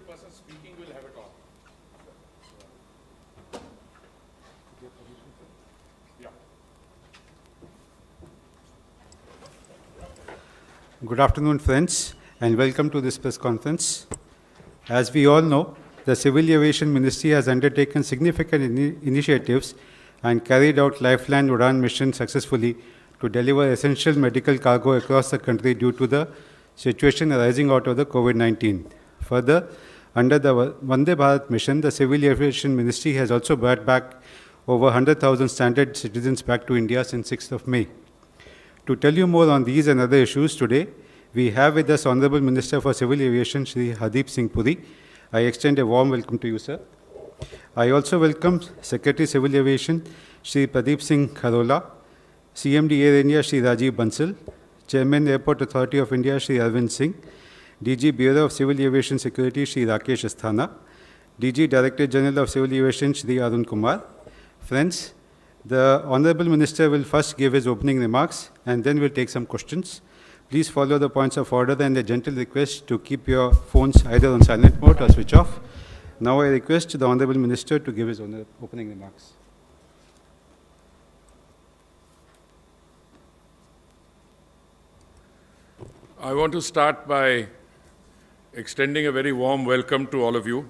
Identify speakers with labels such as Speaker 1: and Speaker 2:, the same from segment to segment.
Speaker 1: person speaking will have it on. Yeah.
Speaker 2: Good afternoon, friends, and welcome to this press conference. As we all know, the Civil Aviation Ministry has undertaken significant initiatives and carried out Lifeline Udan mission successfully to deliver essential medical cargo across the country due to the situation arising out of the COVID-19. Further, under the Vande Bharat mission, the Civil Aviation Ministry has also brought back over 100,000 standard citizens back to India since 6th of May. To tell you more on these and other issues today, we have with us Honorable Minister for Civil Aviation, Shri Hardeep Singh Puri. I extend a warm welcome to you, sir. I also welcome Secretary Civil Aviation, Shri Pradeep Singh Kharola, CMD Air India, Shri Rajiv Bansal, Chairman Airport Authority of India, Shri Arvind Singh, DG Bureau of Civil Aviation Security, Shri Rakesh Asthana, DG Director General of Civil Aviation, Shri Arun Kumar. Friends, the Honorable Minister will first give his opening remarks and then we'll take some questions. Please follow the points of order and a gentle request to keep your phones either on silent mode or switch off. Now I request the Honorable Minister to give his opening remarks.
Speaker 1: I want to start by extending a very warm welcome to all of you.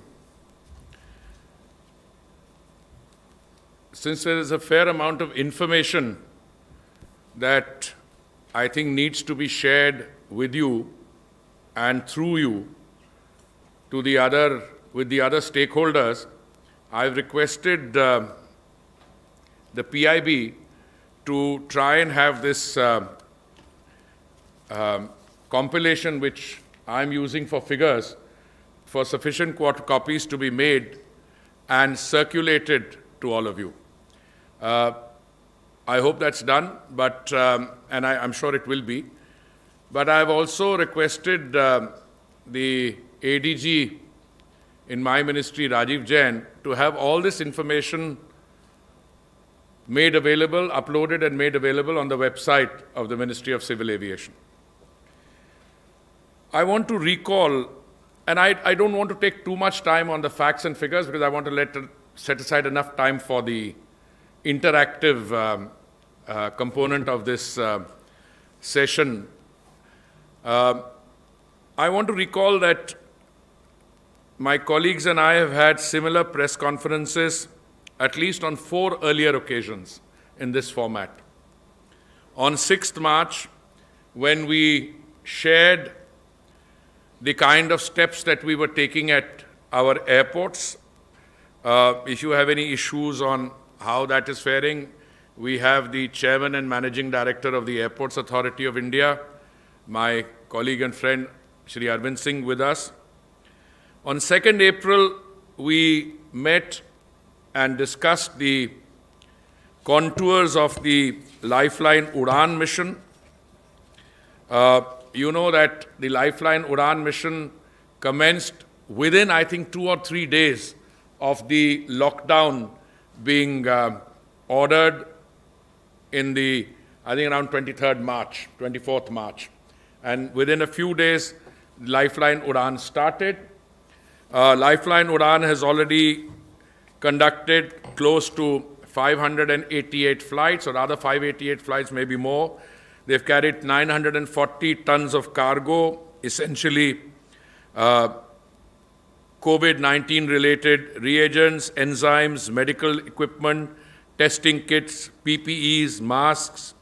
Speaker 1: Since there is a fair amount of information that I think needs to be shared with you and through you to with the other stakeholders, I've requested the PIB to try and have this compilation which I'm using for figures for sufficient copies to be made and circulated to all of you. I hope that's done, but and I'm sure it will be. But I've also requested the ADG in my ministry, Rajiv Jain, to have all this information made available, uploaded and made available on the website of the Ministry of Civil Aviation. I want to recall, and I don't want to take too much time on the facts and figures because I want to set aside enough time for the interactive component of this session. I want to recall that my colleagues and I have had similar press conferences at least on 4 earlier occasions in this format. On 6th March, when we shared the kind of steps that we were taking at our airports. If you have any issues on how that is faring, we have the Chairman and Managing Director of the Airports Authority of India, my colleague and friend, Shri Arvind Singh, with us. On 2nd April, we met and discussed the contours of the Lifeline Udan mission. You know that the Lifeline Udan mission commenced within, I think, 2 or 3 days of the lockdown being ordered in the, I think, around 23rd March, 24th March. And within a few days, Lifeline Udan started. Lifeline Udan has already conducted close to 588 flights, or rather 588 flights, maybe more. They've carried 940 tons of cargo, essentially COVID-19 related reagents, enzymes, medical equipment, testing kits, PPEs, masks,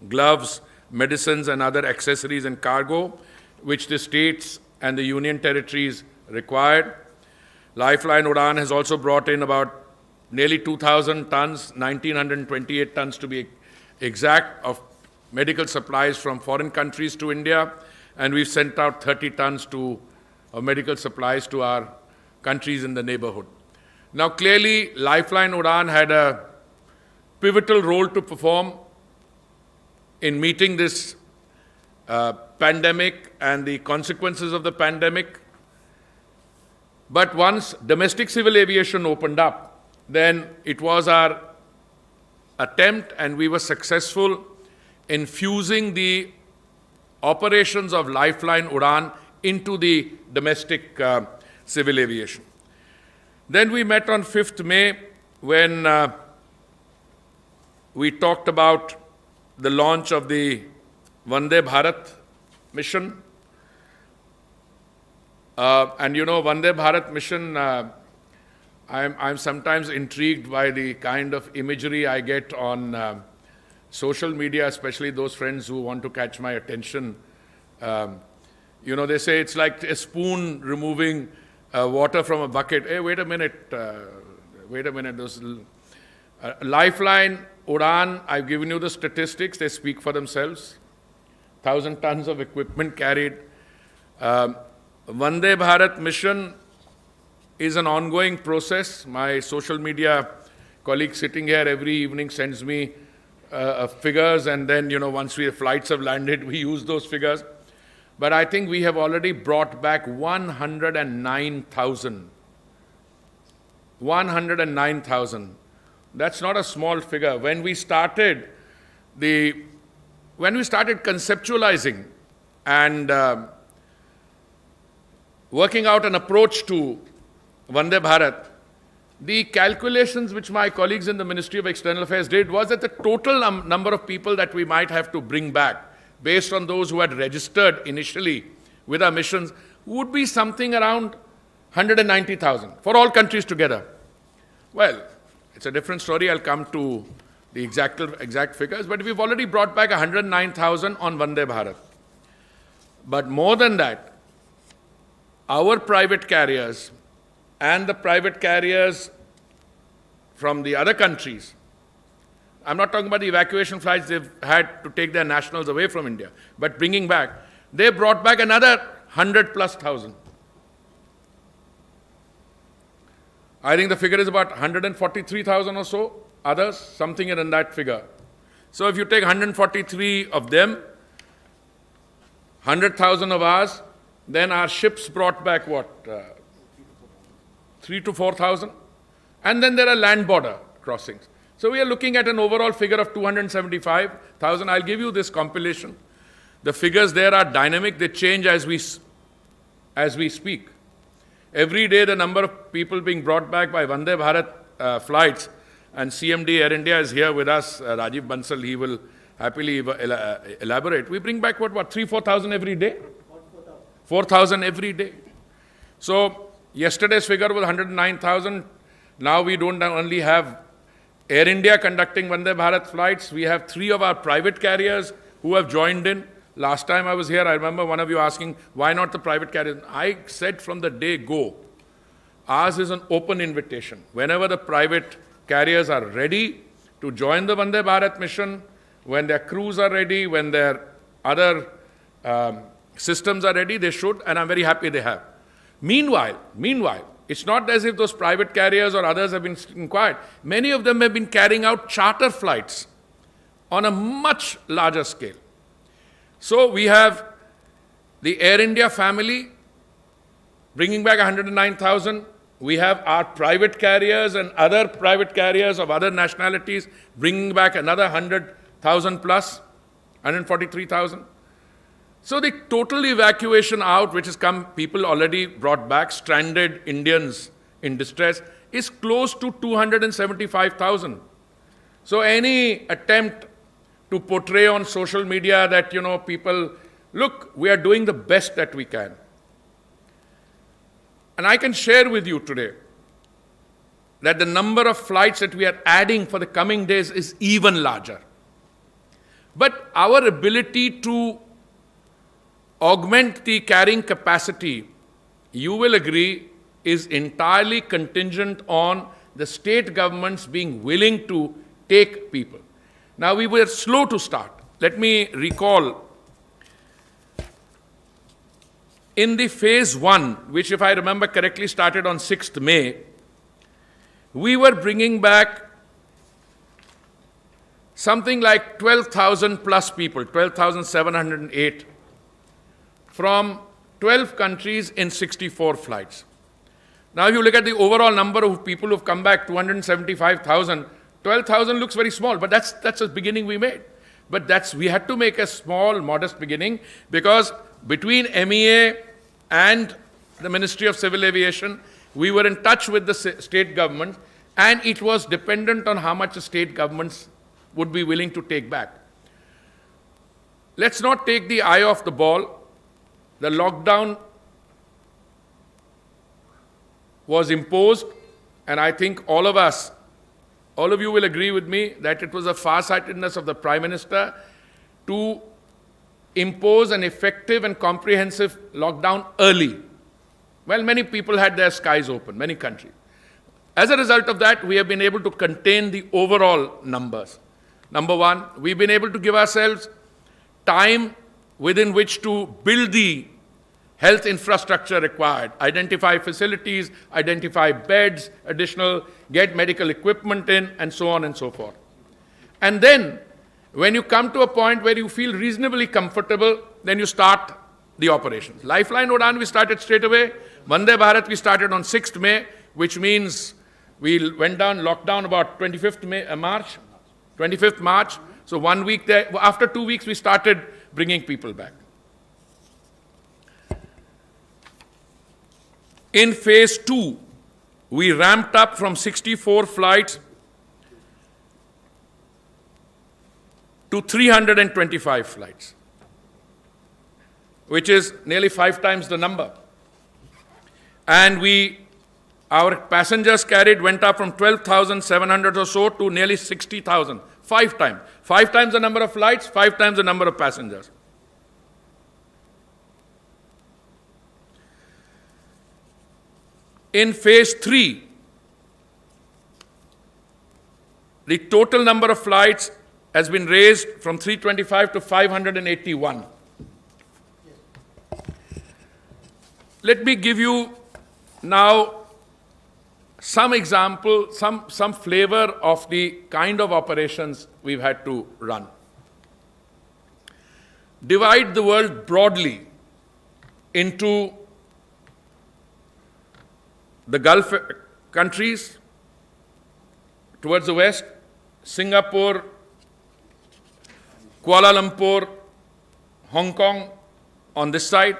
Speaker 1: gloves, medicines and other accessories and cargo, which the states and the union territories required. Lifeline Udan has also brought in about nearly 2,000 tons, 1,928 tons to be exact, of medical supplies from foreign countries to India, and we've sent out 30 tons of medical supplies to our countries in the neighborhood. Now, clearly, Lifeline Udan had a pivotal role to perform in meeting this pandemic and the consequences of the pandemic. But once domestic civil aviation opened up, then it was our attempt, and we were successful in fusing the operations of Lifeline Udan into the domestic civil aviation. Then we met on 5th May when we talked about the launch of the Vande Bharat mission. And you know, Vande Bharat mission, I'm sometimes intrigued by the kind of imagery I get on social media, especially those friends who want to catch my attention. You know, they say it's like a spoon removing water from a bucket. Hey, wait a minute. Those Lifeline, Udan, I've given you the statistics. They speak for themselves. 1,000 tons of equipment carried. Vande Bharat mission is an ongoing process. My social media colleague sitting here every evening sends me figures, and then, you know, once flights have landed, we use those figures. But I think we have already brought back 109,000. 109,000. That's not a small figure. When we started conceptualizing and working out an approach to Vande Bharat, the calculations which my colleagues in the Ministry of External Affairs did was that the total number of people that we might have to bring back, based on those who had registered initially with our missions, would be something around 190,000 for all countries together. Well, it's a different story. I'll come to the exact figures, but we've already brought back 109,000 on Vande Bharat. But more than that, our private carriers and the private carriers from the other countries, I'm not talking about the evacuation flights they've had to take their nationals away from India, but bringing back, they brought back another 100,000+. I think the figure is about 143,000 or so, others, something in that figure. So if you take 143 of them, 100,000 of ours, then our ships brought back what? 3,000 to 4,000. And then there are land border crossings. So we are looking at an overall figure of 275,000. I'll give you this compilation. The figures there are dynamic. They change as we speak. Every day the number of people being brought back by Vande Bharat flights, and CMD Air India is here with us, Rajiv Bansal, he will happily elaborate. We bring back what 3,000-4,000 every day? 4,000 every day. So yesterday's figure was 109,000. Now we don't only have Air India conducting Vande Bharat flights, we have 3 of our private carriers who have joined in. Last time I was here, I remember one of you asking, why not the private carriers? I said from the day go, ours is an open invitation. Whenever the private carriers are ready to join the Vande Bharat mission, when their crews are ready, when their other systems are ready, they should, and I'm very happy they have. Meanwhile, it's not as if those private carriers or others have been quiet. Many of them have been carrying out charter flights on a much larger scale. So we have the Air India family bringing back 109,000. We have our private carriers and other private carriers of other nationalities bringing back another 100,000 plus, 143,000. So the total evacuation out, which has come, people already brought back, stranded Indians in distress, is close to 275,000. So any attempt to portray on social media that, you know, people, look, we are doing the best that we can. And I can share with you today that the number of flights that we are adding for the coming days is even larger. But our ability to augment the carrying capacity, you will agree, is entirely contingent on the state governments being willing to take people. Now, we were slow to start. Let me recall, in the phase 1, which if I remember correctly started on 6th May, we were bringing back something like 12,000 plus people, 12,708, from 12 countries in 64 flights. Now, if you look at the overall number of people who have come back, 275,000, 12,000 looks very small, but that's the beginning we made. But we had to make a small, modest beginning, because between MEA and the Ministry of Civil Aviation. We were in touch with the state government, and it was dependent on how much the state governments would be willing to take back. Let's not take the eye off the ball. The lockdown was imposed, and I think all of you will agree with me that it was a farsightedness of the Prime Minister to impose an effective and comprehensive lockdown early. Well, many people had their skies open, many countries. As a result of that, we have been able to contain the overall numbers. Number one, we've been able to give ourselves time within which to build the health infrastructure required, identify facilities, identify beds, additional, get medical equipment in, and so on and so forth. And then, when you come to a point where you feel reasonably comfortable, then you start the operations. Lifeline Udan we started straight away. Vande Bharat we started on 6th May, which means we went down, locked down about 25th March. So 1 week there. After 2 weeks, we started bringing people back. In phase 2, we ramped up from 64 flights to 325 flights, which is nearly 5 times the number. And our passengers carried went up from 12,700 or so to nearly 60,000, 5 times. 5 times the number of flights, 5 times the number of passengers. In phase 3, the total number of flights has been raised from 325 to 581. Let me give you now some example, some flavor of the kind of operations we've had to run. Divide the world broadly into the Gulf countries towards the west, Singapore, Kuala Lumpur, Hong Kong on this side.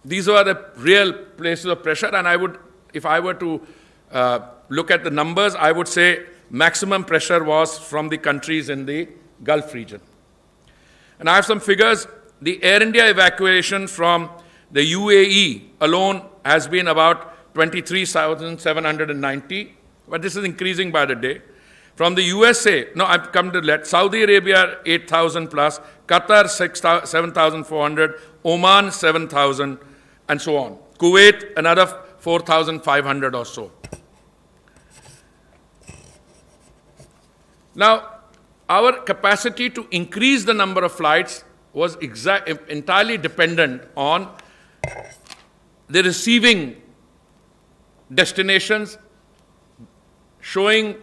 Speaker 1: These are the real places of pressure, and I would, if I were to look at the numbers, I would say maximum pressure was from the countries in the Gulf region. And I have some figures. The Air India evacuation from the UAE alone has been about 23,790, but this is increasing by the day. From the USA, no, I've come to let Saudi Arabia 8,000 plus, Qatar 7,400, Oman 7,000, and so on. Kuwait another 4,500 or so. Now, our capacity to increase the number of flights was entirely dependent on the receiving destinations showing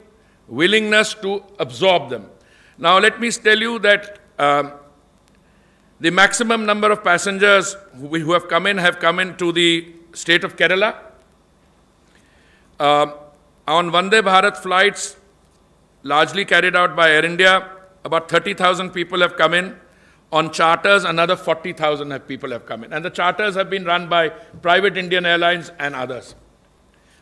Speaker 1: willingness to absorb them. Now, let me tell you that the maximum number of passengers who have come in to the state of Kerala. On Vande Bharat flights, largely carried out by Air India, about 30,000 people have come in. On charters, another 40,000 people have come in. And the charters have been run by private Indian Airlines and others.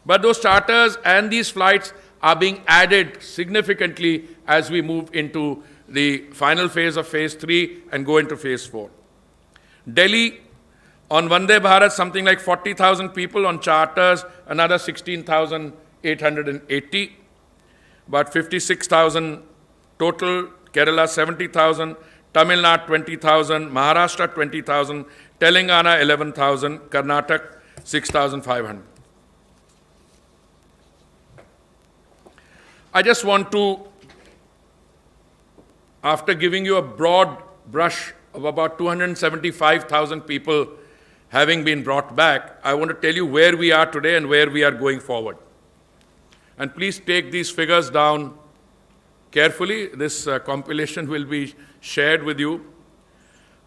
Speaker 1: But those charters and these flights are being added significantly as we move into the final phase of phase 3 and go into phase 4. Delhi, on Vande Bharat, something like 40,000 people. On charters, another 16,880. About 56,000 total. Kerala, 70,000. Tamil Nadu, 20,000. Maharashtra, 20,000. Telangana, 11,000. Karnataka, 6,500. I just want to, after giving you a broad brush of about 275,000 people having been brought back, I want to tell you where we are today and where we are going forward. And please take these figures down carefully. This compilation will be shared with you.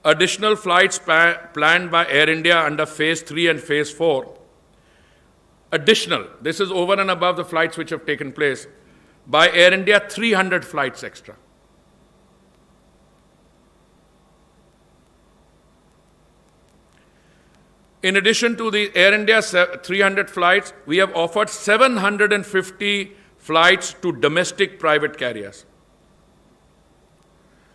Speaker 1: Additional flights planned by Air India under phase 3 and phase 4. Additional, this is over and above the flights which have taken place. By Air India, 300 flights extra. In addition to the Air India 300 flights, we have offered 750 flights to domestic private carriers.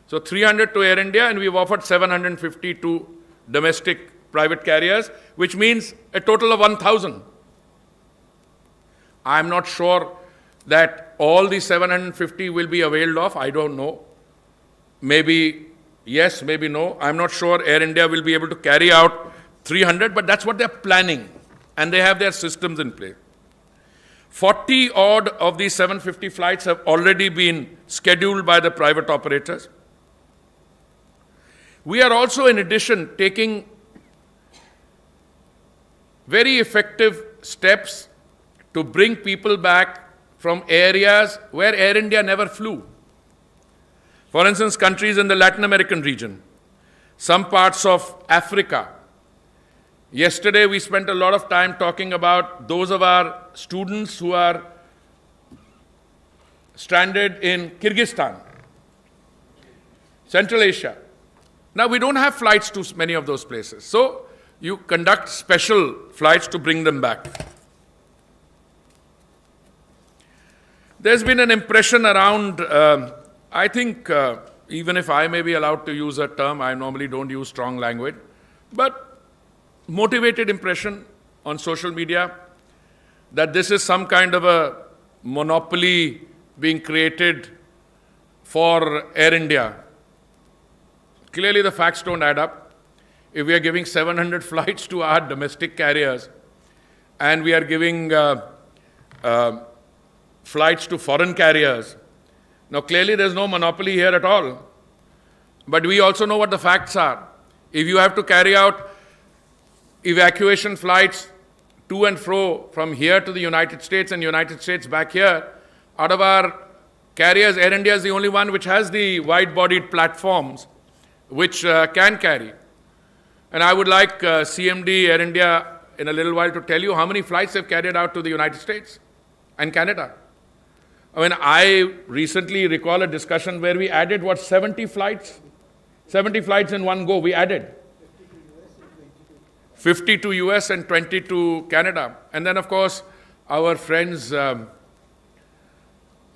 Speaker 1: So 300 to Air India, and we've offered 750 to domestic private carriers, which means a total of 1,000. I'm not sure that all the 750 will be availed of. I don't know. Maybe yes, maybe no. I'm not sure Air India will be able to carry out 300, but that's what they're planning, and they have their systems in place. 40 odd of these 750 flights have already been scheduled by the private operators. We are also, in addition, taking very effective steps to bring people back from areas where Air India never flew. For instance, countries in the Latin American region, some parts of Africa. Yesterday, we spent a lot of time talking about those of our students who are stranded in Kyrgyzstan, Central Asia. Now, we don't have flights to many of those places, so you conduct special flights to bring them back. There's been an impression around, I think, even if I may be allowed to use a term, I normally don't use strong language, but motivated impression on social media that this is some kind of a monopoly being created for Air India. Clearly, the facts don't add up. If we are giving 700 flights to our domestic carriers and we are giving flights to foreign carriers, now clearly there's no monopoly here at all. But we also know what the facts are. If you have to carry out evacuation flights to and fro from here to the United States and United States back here, out of our carriers, Air India is the only one which has the wide-bodied platforms which can carry. And I would like CMD Air India in a little while to tell you how many flights they've carried out to the United States and Canada. I mean, I recently recall a discussion where we added, 70 flights? 70 flights in one go we added. 50 to US and 20 to Canada. And then, of course, our friends, I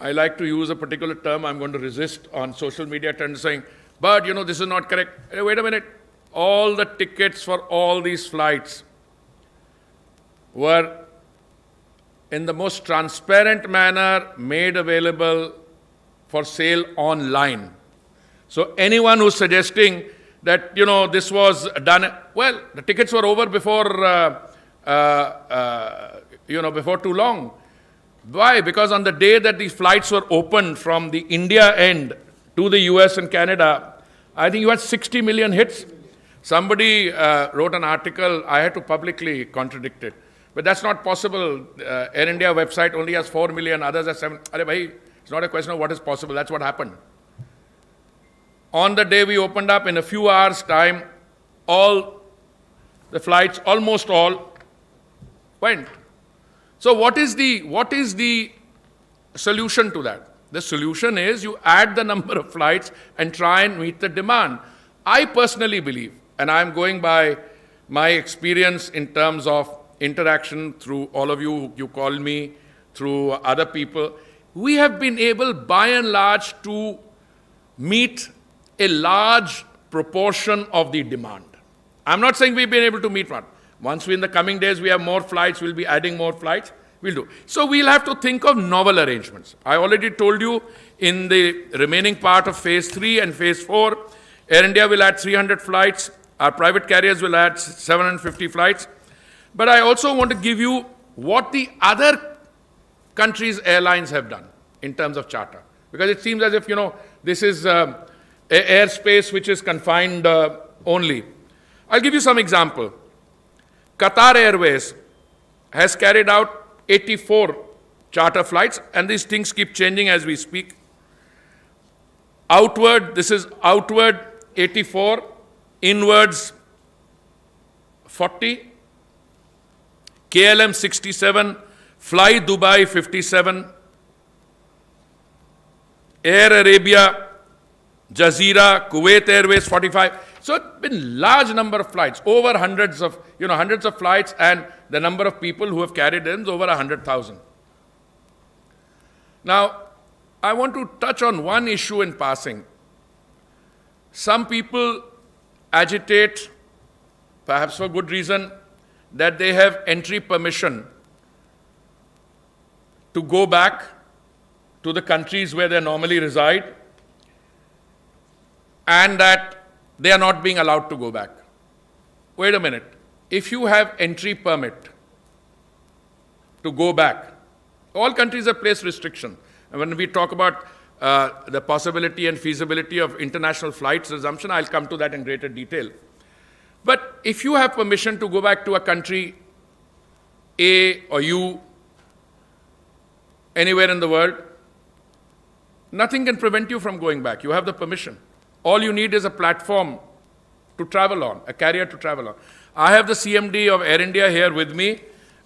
Speaker 1: like to use a particular term I'm going to resist on social media, saying, but, this is not correct. Hey, wait a minute. All the tickets for all these flights were in the most transparent manner made available for sale online. So anyone who's suggesting that, this was done, well, the tickets were over before, before too long. Why? Because on the day that these flights were opened from the India end to the US and Canada, I think you had 60 million hits. Somebody wrote an article, I had to publicly contradict it. But that's not possible. Air India website only has 4 million, others have 7. It's not a question of what is possible, that's what happened. On the day we opened up, in a few hours' time, all the flights, almost all, went. So what is the solution to that? The solution is you add the number of flights and try and meet the demand. I personally believe, and I'm going by my experience in terms of interaction through all of you, you call me, through other people, we have been able, by and large, to meet a large proportion of the demand. I'm not saying we've been able to meet one. Once in the coming days we have more flights, we'll be adding more flights, we'll do. So we'll have to think of novel arrangements. I already told you in the remaining part of phase 3 and phase 4, Air India will add 300 flights, our private carriers will add 750 flights. But I also want to give you what the other countries' airlines have done in terms of charter. Because it seems as if, this is airspace which is confined only. I'll give you some example. Qatar Airways has carried out 84 charter flights, and these things keep changing as we speak. Outward, this is outward 84, inwards 40, KLM 67, Fly Dubai 57, Air Arabia Jazeera, Kuwait Airways, 45. So it's been large number of flights, over hundreds of flights, and the number of people who have carried in is over 100,000. Now, I want to touch on one issue in passing. Some people agitate, perhaps for good reason, that they have entry permission to go back to the countries where they normally reside, and that they are not being allowed to go back. Wait a minute. If you have entry permit to go back, all countries have placed restriction. And when we talk about the possibility and feasibility of international flights resumption, I'll come to that in greater detail. But if you have permission to go back to a country A or U, anywhere in the world, nothing can prevent you from going back. You have the permission. All you need is a platform to travel on, a carrier to travel on. I have the CMD of Air India here with me,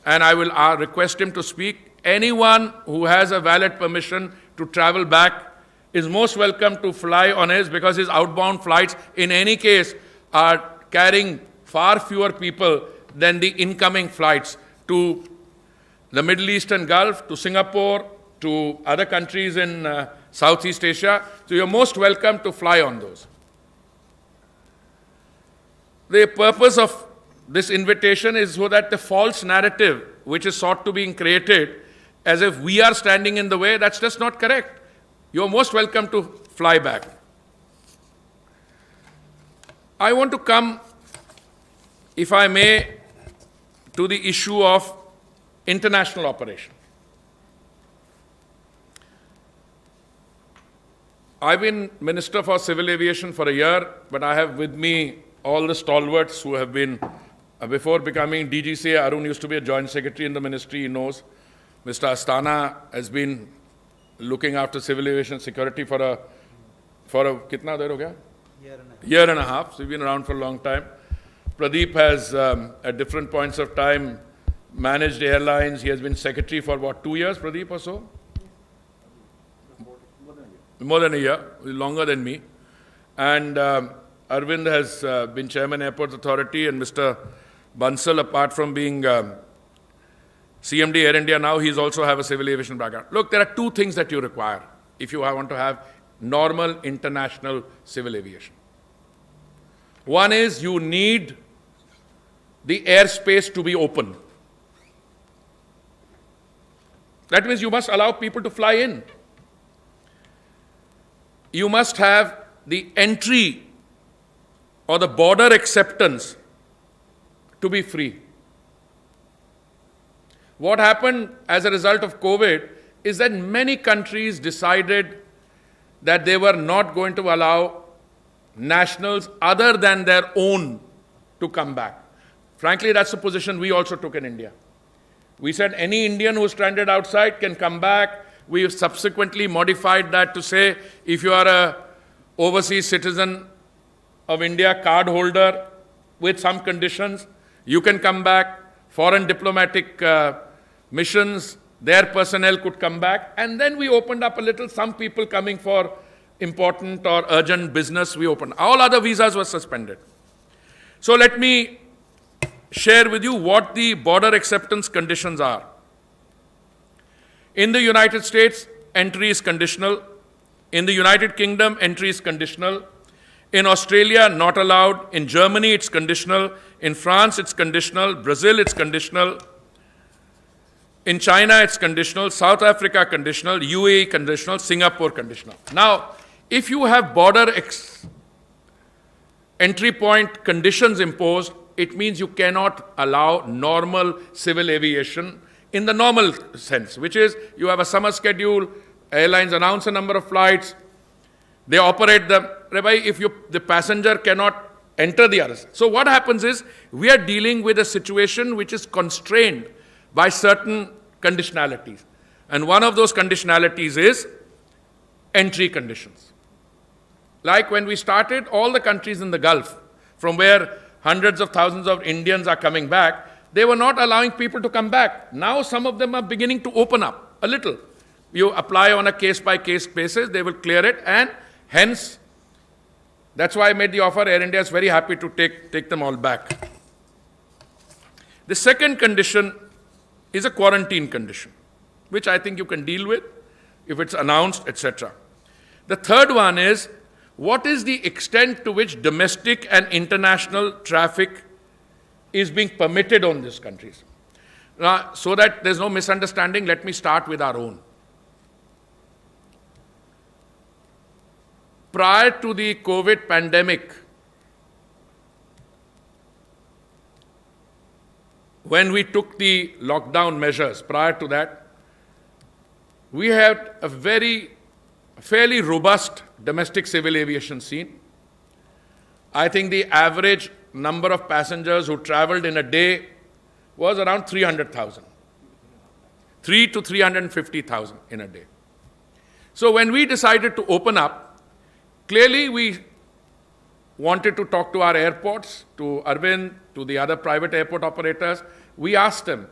Speaker 1: and I will request him to speak. Anyone who has a valid permission to travel back is most welcome to fly on his, because his outbound flights, in any case, are carrying far fewer people than the incoming flights to the Middle East and Gulf, to Singapore, to other countries in Southeast Asia. So you're most welcome to fly on those. The purpose of this invitation is so that the false narrative which is sought to be created as if we are standing in the way, that's just not correct. You're most welcome to fly back. I want to come, if I may, to the issue of international operation. I've been Minister for Civil Aviation for a year, but I have with me all the stalwarts who have been, before becoming DGCA, Arun used to be a joint secretary in the ministry, he knows. Mr. Astana has been looking after civil aviation security for a kitna der ho gaya? Year and a half. So we've been around for a long time. Pradeep has, at different points of time, managed airlines. He has been secretary for what, 2 years, Pradeep, or so? More than a year, longer than me. And Arvind has been chairman Airports Authority, and Mr. Bansal, apart from being CMD Air India now, he's also have a civil aviation background. Look, there are two things that you require if you want to have normal international civil aviation. One is you need the airspace to be open. That means you must allow people to fly in. You must have the entry or the border acceptance to be free. What happened as a result of COVID is that many countries decided that they were not going to allow nationals other than their own to come back. Frankly, that's the position we also took in India. We said any Indian who is stranded outside can come back. We have subsequently modified that to say if you are an overseas citizen of India, card holder, with some conditions, you can come back. Foreign diplomatic missions, their personnel could come back. And then we opened up a little, some people coming for important or urgent business, we opened. All other visas were suspended. So let me share with you what the border acceptance conditions are. In the United States, entry is conditional. In the United Kingdom, entry is conditional. In Australia, not allowed. In Germany, it's conditional. In France, it's conditional. Brazil, it's conditional. In China, it's conditional. South Africa, conditional. UAE, conditional. Singapore, conditional. Now, if you have border entry point conditions imposed, it means you cannot allow normal civil aviation in the normal sense, which is you have a summer schedule, airlines announce a number of flights, they operate them, if the passenger cannot enter the others. So what happens is we are dealing with a situation which is constrained by certain conditionalities. And one of those conditionalities is entry conditions. Like when we started, all the countries in the Gulf, from where hundreds of thousands of Indians are coming back, they were not allowing people to come back. Now some of them are beginning to open up a little. You apply on a case-by-case basis, they will clear it, and hence That's why I made the offer. Air India is very happy to take them all back. The second condition is a quarantine condition, which I think you can deal with if it's announced, etc. The third one is, what is the extent to which domestic and international traffic is being permitted on these countries? Now, so that there's no misunderstanding, let me start with our own. Prior to the COVID pandemic, when we took the lockdown measures, prior to that, we had a fairly robust domestic civil aviation scene. I think the average number of passengers who traveled in a day was around 300,000. 3 to 350,000 in a day. So when we decided to open up, clearly we wanted to talk to our airports, to Arvind, to the other private airport operators. We asked them,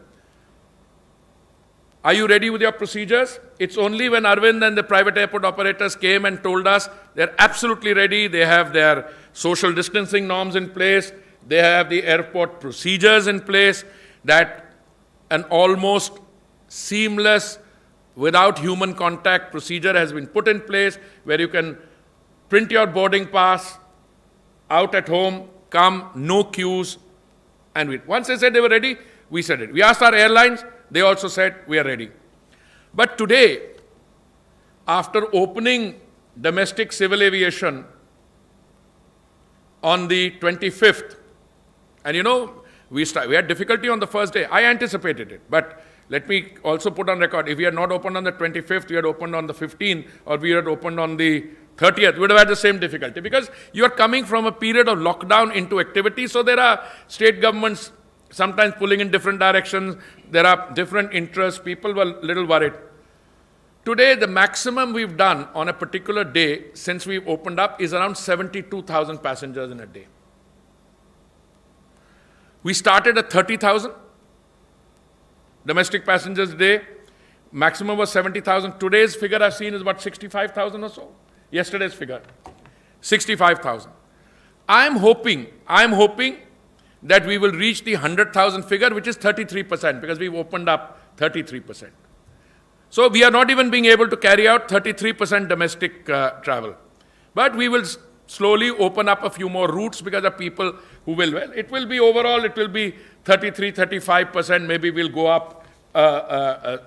Speaker 1: are you ready with your procedures? It's only when Arvind and the private airport operators came and told us they're absolutely ready, they have their social distancing norms in place, they have the airport procedures in place, that an almost seamless, without human contact procedure has been put in place, where you can print your boarding pass, out at home, come, no queues, and wait. Once they said they were ready, we said it. We asked our airlines, they also said we are ready. But today, after opening domestic civil aviation on the 25th, and you know, we had difficulty on the first day. I anticipated it, but let me also put on record, if we had not opened on the 25th, we had opened on the 15th, or we had opened on the 30th, we would have had the same difficulty, because you are coming from a period of lockdown into activity, so there are state governments sometimes pulling in different directions, there are different interests, people were a little worried. Today, the maximum we've done on a particular day since we've opened up is around 72,000 passengers in a day. We started at 30,000 domestic passengers a day, maximum was 70,000. Today's figure I've seen is about 65,000 or so. Yesterday's figure, 65,000. I'm hoping that we will reach the 100,000 figure, which is 33%, because we've opened up 33%. So we are not even being able to carry out 33% domestic travel. But we will slowly open up a few more routes, because of people who will, well, it will be overall, it will be 33, 35%, maybe we'll go up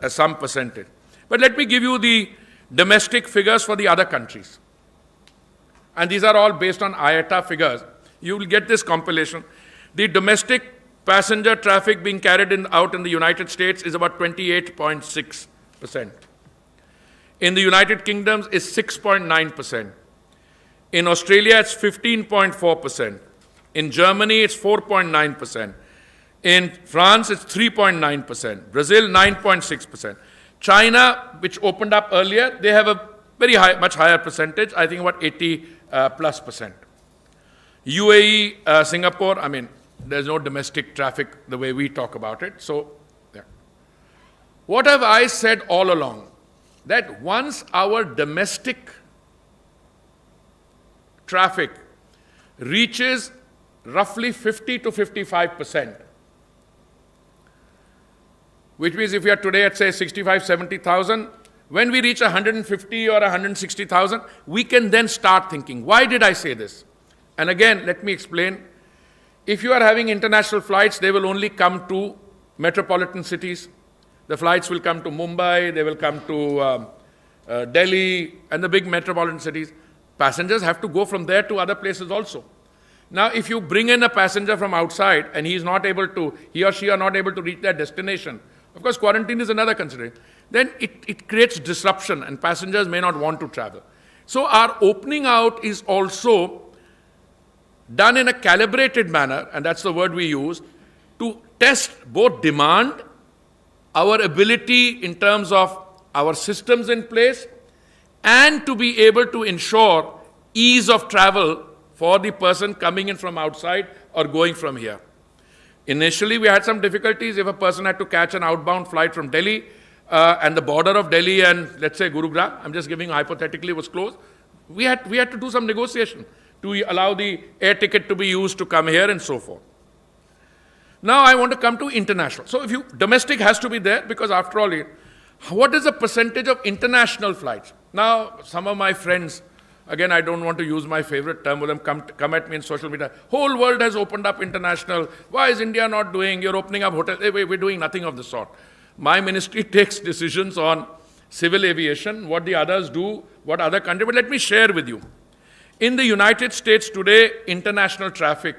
Speaker 1: some percentage. But let me give you the domestic figures for the other countries. And these are all based on IATA figures. You will get this compilation. The domestic passenger traffic being carried out in the United States is about 28.6%. In the United Kingdom, it's 6.9%. In Australia, it's 15.4%. In Germany, it's 4.9%. In France, it's 3.9%. Brazil, 9.6%. China, which opened up earlier, they have a much higher percentage, I think about 80+%. UAE, Singapore, I mean, there's no domestic traffic the way we talk about it. So, yeah. What have I said all along? That once our domestic traffic reaches roughly 50 to 55%, which means if we are today at say 65, 70,000, when we reach 150 or 160,000, we can then start thinking, why did I say this? And again, let me explain. If you are having international flights, they will only come to metropolitan cities. The flights will come to Mumbai, they will come to Delhi, and the big metropolitan cities. Passengers have to go from there to other places also. Now, if you bring in a passenger from outside and he or she are not able to reach their destination, of course, quarantine is another consideration. Then it creates disruption and passengers may not want to travel. So our opening out is also done in a calibrated manner, and that's the word we use, to test both demand, our ability in terms of our systems in place, and to be able to ensure ease of travel for the person coming in from outside or going from here. Initially, we had some difficulties if a person had to catch an outbound flight from Delhi and the border of Delhi and, let's say, Gurugram, I'm just giving hypothetically, was closed. We had to do some negotiation to allow the air ticket to be used to come here and so forth. Now I want to come to international. So domestic has to be there because after all, what is the percentage of international flights? Now, some of my friends, again, I don't want to use my favorite term with them, come at me in social media. Whole world has opened up international. Why is India not doing? You're opening up hotels. We're doing nothing of the sort. My ministry takes decisions on civil aviation, what the others do, what other countries. But let me share with you. In the United States today, international traffic,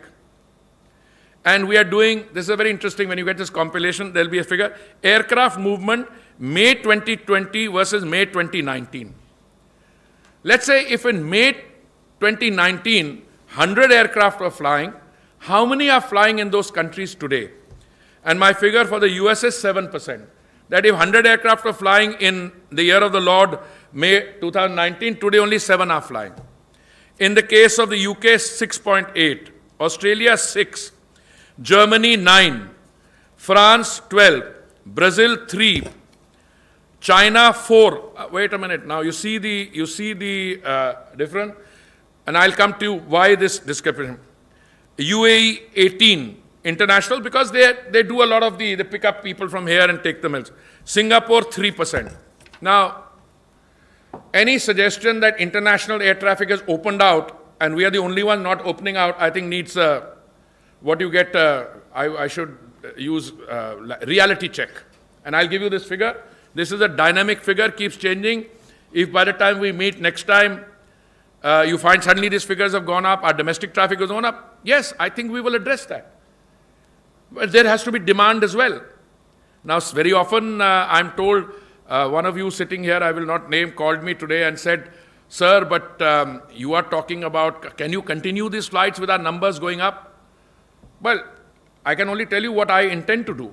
Speaker 1: and we are doing, this is very interesting, when you get this compilation, there'll be a figure, aircraft movement, May 2020 versus May 2019. Let's say if in May 2019, 100 aircraft were flying, how many are flying in those countries today? And my figure for the US is 7%. That if 100 aircraft were flying in the year of the Lord, May 2019, today only 7 are flying. In the case of the UK, 6.8, Australia 6, Germany 9, France 12, Brazil 3, China 4. Wait a minute. Now you see the difference, and I'll come to why this discrepancy. UAE 18 international because they do a lot of they pick up people from here and take them else. Singapore 3%. Now, any suggestion that international air traffic has opened out and we are the only one not opening out, I think needs what you get. I should use reality check, and I'll give you this figure. This is a dynamic figure, keeps changing. If by the time we meet next time, you find suddenly these figures have gone up, our domestic traffic has gone up, yes, I think we will address that. But there has to be demand as well. Now, very often I'm told, one of you sitting here, I will not name, called me today and said, sir, but you are talking about, can you continue these flights with our numbers going up? Well, I can only tell you what I intend to do.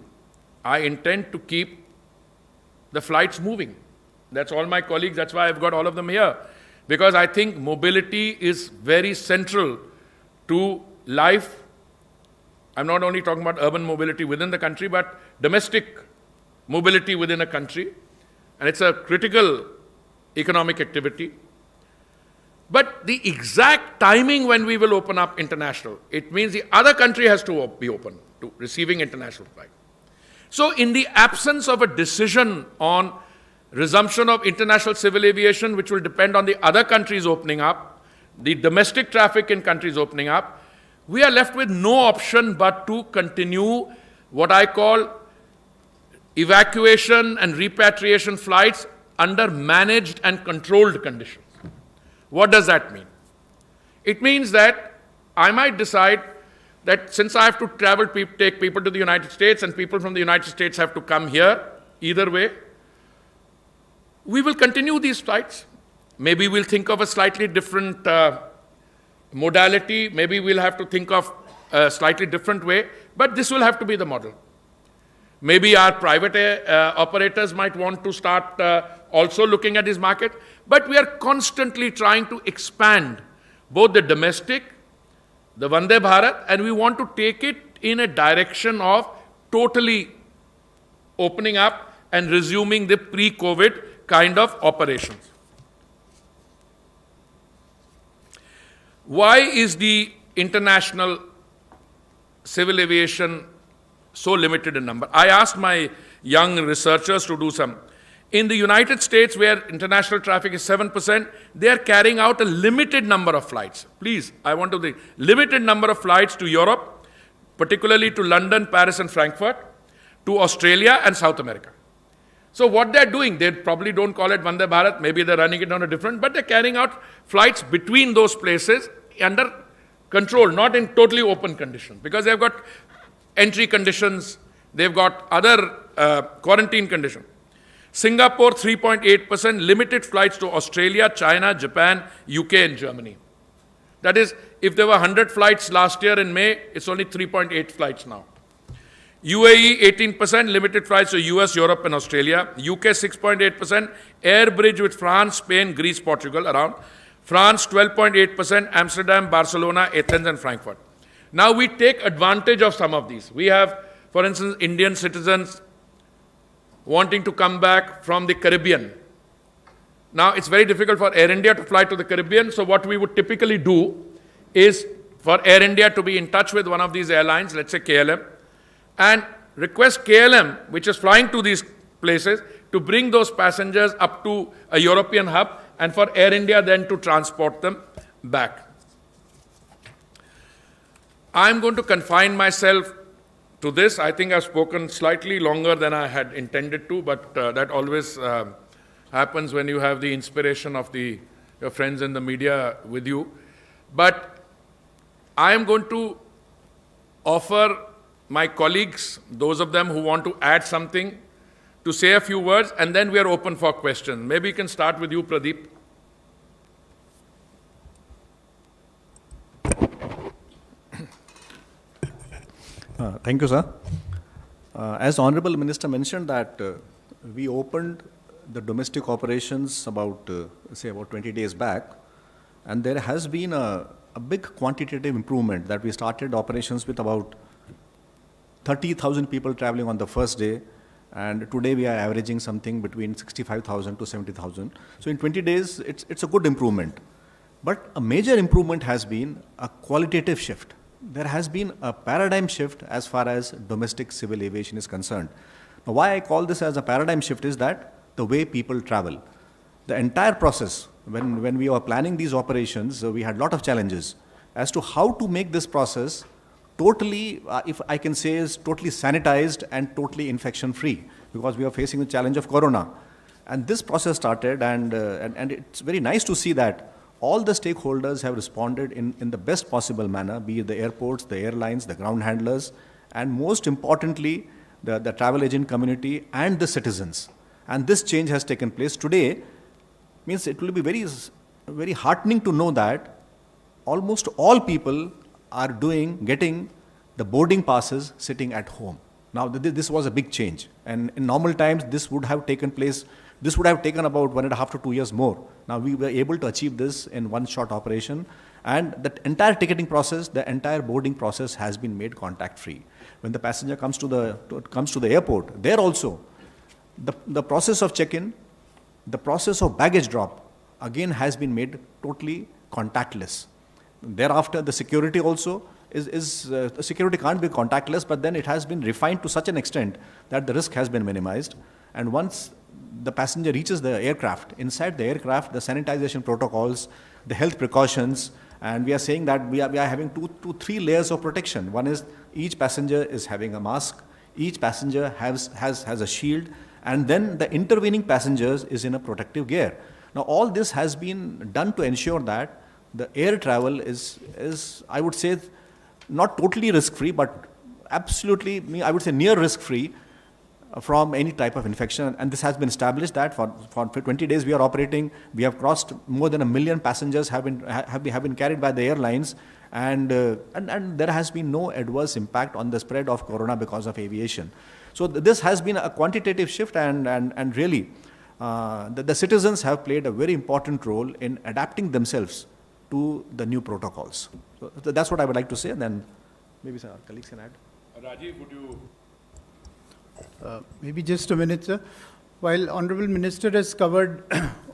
Speaker 1: I intend to keep the flights moving. That's all my colleagues, that's why I've got all of them here. Because I think mobility is very central to life. I'm not only talking about urban mobility within the country, but domestic mobility within a country. And it's a critical economic activity. But the exact timing when we will open up international, it means the other country has to be open to receiving international flight. So in the absence of a decision on resumption of international civil aviation, which will depend on the other countries opening up, the domestic traffic in countries opening up, we are left with no option but to continue what I call evacuation and repatriation flights under managed and controlled conditions. What does that mean? It means that I might decide that since I have to travel, take people to the United States and people from the United States have to come here, either way, we will continue these flights. Maybe we'll think of a slightly different modality. Maybe we'll have to think of a slightly different way, but this will have to be the model. Maybe our private operators might want to start also looking at this market, but we are constantly trying to expand both the domestic, the Vande Bharat, and we want to take it in a direction of totally opening up and resuming the pre-COVID kind of operations. Why is the international civil aviation so limited in number? I asked my young researchers to do some. In the United States, where international traffic is 7%, they are carrying out a limited number of flights. Please, I want to say, limited number of flights to Europe, particularly to London, Paris, and Frankfurt, to Australia and South America. So what they're doing, they probably don't call it Vande Bharat, maybe they're running it on a different, but they're carrying out flights between those places under control, not in totally open conditions, because they've got entry conditions, they've got other quarantine conditions. Singapore, 3.8%, limited flights to Australia, China, Japan, UK, and Germany. That is, if there were 100 flights last year in May, it's only 3.8 flights now. UAE, 18%, limited flights to US, Europe, and Australia. UK, 6.8%, air bridge with France, Spain, Greece, Portugal, around. France, 12.8%, Amsterdam, Barcelona, Athens, and Frankfurt. Now we take advantage of some of these. We have, for instance, Indian citizens wanting to come back from the Caribbean. Now, it's very difficult for Air India to fly to the Caribbean, so what we would typically do is for Air India to be in touch with one of these airlines, let's say KLM, and request KLM, which is flying to these places, to bring those passengers up to a European hub, and for Air India then to transport them back. I'm going to confine myself to this. I think I've spoken slightly longer than I had intended to, but that always happens when you have the inspiration of your friends in the media with you. But I am going to offer my colleagues, those of them who want to add something, to say a few words, and then we are open for questions. Maybe we can start with you, Pradeep.
Speaker 3: Thank you, sir. As Honorable Minister mentioned that we opened the domestic operations about 20 days back, and there has been a big quantitative improvement that we started operations with about 30,000 people traveling on the first day, and today we are averaging something between 65,000 to 70,000. So in 20 days, it's a good improvement. But a major improvement has been a qualitative shift. There has been a paradigm shift as far as domestic civil aviation is concerned. Now, why I call this as a paradigm shift is that the way people travel. The entire process, when we were planning these operations, we had a lot of challenges as to how to make this process totally, if I can say, is totally sanitized and totally infection-free, because we are facing the challenge of corona. And this process started, and it's very nice to see that all the stakeholders have responded in the best possible manner, be it the airports, the airlines, the ground handlers, and most importantly, the travel agent community and the citizens. And this change has taken place today. Means it will be very, very heartening to know that almost all people are getting the boarding passes sitting at home. Now, this was a big change. And in normal times, this would have taken about 1.5 to 2 years more. Now, we were able to achieve this in one short operation. And the entire ticketing process, the entire boarding process has been made contact-free. When the passenger comes to the airport, there also, the process of check-in, the process of baggage drop, again has been made totally contactless. Thereafter, the security also security can't be contactless, but then it has been refined to such an extent that the risk has been minimized. And once the passenger reaches the aircraft, inside the aircraft, the sanitization protocols, the health precautions, and we are saying that we are having three layers of protection. One is each passenger is having a mask, each passenger has a shield, and then the intervening passengers is in a protective gear. Now, all this has been done to ensure that the air travel is I would say, not totally risk-free, but absolutely, I would say, near risk-free from any type of infection. And this has been established that for 20 days we are operating. We have crossed more than 1 million passengers have been carried by the airlines, and there has been no adverse impact on the spread of corona because of aviation. So this has been a quantitative shift, and really the citizens have played a very important role in adapting themselves to the new protocols. So that's what I would like to say, and then maybe our colleagues can add.
Speaker 1: Rajiv, would you?
Speaker 4: Maybe just a minute, sir. While Honorable Minister has covered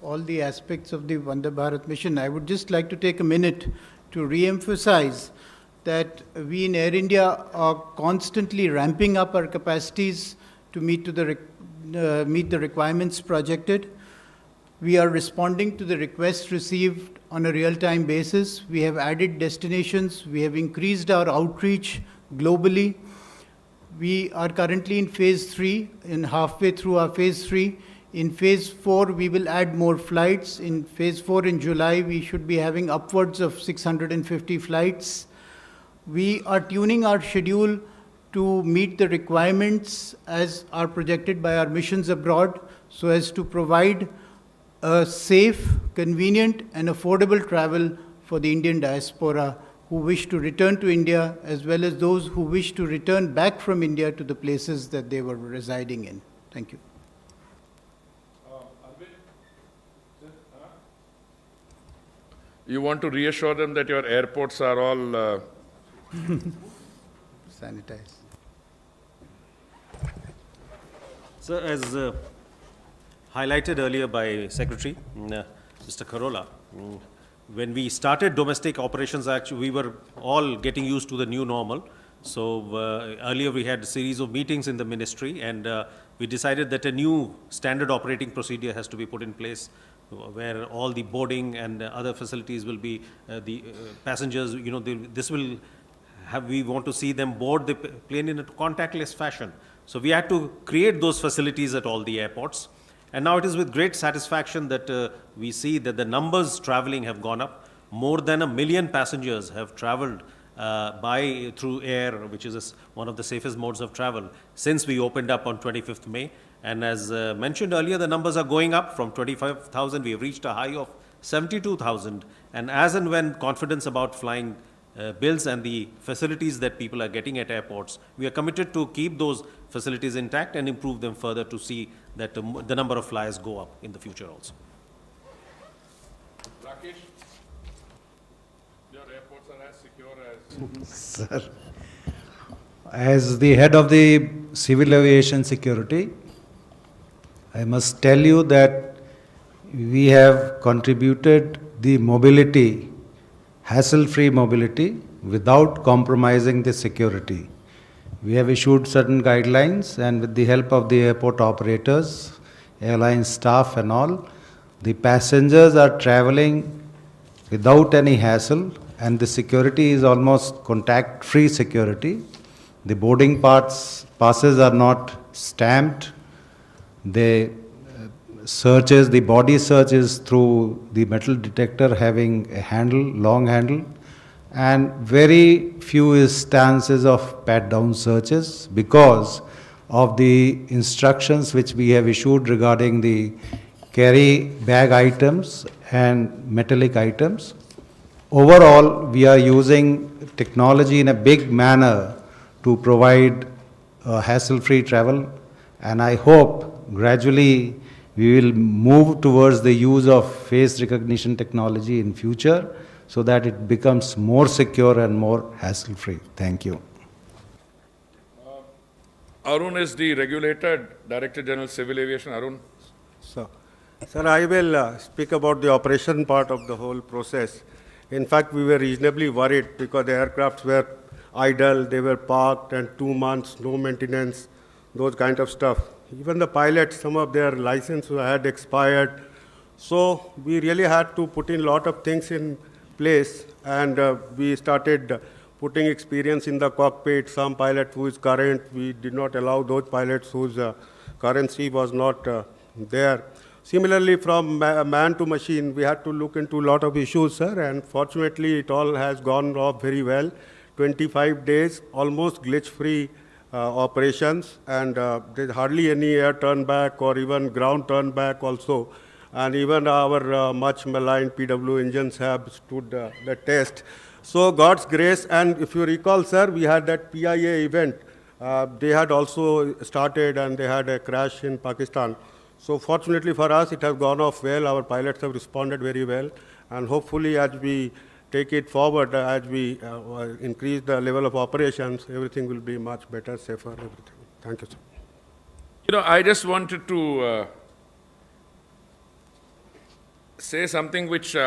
Speaker 4: all the aspects of the Vande Bharat mission, I would just like to take a minute to re-emphasize that we in Air India are constantly ramping up our capacities to meet the requirements projected. We are responding to the requests received on a real-time basis. We have added destinations. We have increased our outreach globally. We are currently in phase 3, in halfway through our phase 3. In phase 4, we will add more flights. In phase 4 in July, we should be having upwards of 650 flights. We are tuning our schedule to meet the requirements as are projected by our missions abroad, so as to provide a safe, convenient, and affordable travel for the Indian diaspora who wish to return to India, as well as those who wish to return back from India to the places that they were residing in. Thank you.
Speaker 1: You want to reassure them that your airports are all
Speaker 4: Sanitize.
Speaker 5: So, as highlighted earlier by Secretary Mr. Kharola, when we started domestic operations, actually, we were all getting used to the new normal. So earlier we had a series of meetings in the ministry, and we decided that a new standard operating procedure has to be put in place, where all the boarding and other facilities will be, the passengers, this will have, we want to see them board the plane in a contactless fashion. So we had to create those facilities at all the airports. And now it is with great satisfaction that we see that the numbers traveling have gone up. More than 1 million passengers have traveled through air, which is one of the safest modes of travel, since we opened up on 25th May. And as mentioned earlier, the numbers are going up. From 25,000, we have reached a high of 72,000. And as and when confidence about flying builds and the facilities that people are getting at airports, we are committed to keep those facilities intact and improve them further to see that the number of flyers go up in the future also.
Speaker 1: Rakesh, your airports are as secure as...
Speaker 6: Sir, as the head of the civil aviation security, I must tell you that we have contributed the mobility, hassle-free mobility, without compromising the security. We have issued certain guidelines, and with the help of the airport operators, airline staff and all, the passengers are traveling without any hassle, and the security is almost contact-free security. The boarding passes are not stamped. The body search is through the metal detector having a handle, long handle, and very few instances of pat-down searches because of the instructions which we have issued regarding the carry bag items and metallic items. Overall, we are using technology in a big manner to provide hassle-free travel, and I hope gradually we will move towards the use of face recognition technology in future so that it becomes more secure and more hassle-free. Thank you.
Speaker 1: Arun is the regulator, Director General Civil Aviation. Arun.
Speaker 7: Sir, I will speak about the operation part of the whole process. In fact, we were reasonably worried because the aircrafts were idle, they were parked, and 2 months, no maintenance, those kind of stuff. Even the pilots, some of their licenses had expired. So we really had to put in a lot of things in place, and we started putting experience in the cockpit. Some pilot who is current, we did not allow those pilots whose currency was not there. Similarly, from man to machine, we had to look into a lot of issues, sir, and fortunately it all has gone off very well. 25 days, almost glitch-free operations, and there's hardly any air turn back or even ground turn back also. And even our much maligned PW engines have stood the test. So God's grace, and if you recall, sir, we had that PIA event. They had also started and they had a crash in Pakistan. So fortunately for us, it has gone off well. Our pilots have responded very well. And hopefully as we take it forward, as we increase the level of operations, everything will be much better, safer, everything. Thank you, sir.
Speaker 1: I just wanted to say something which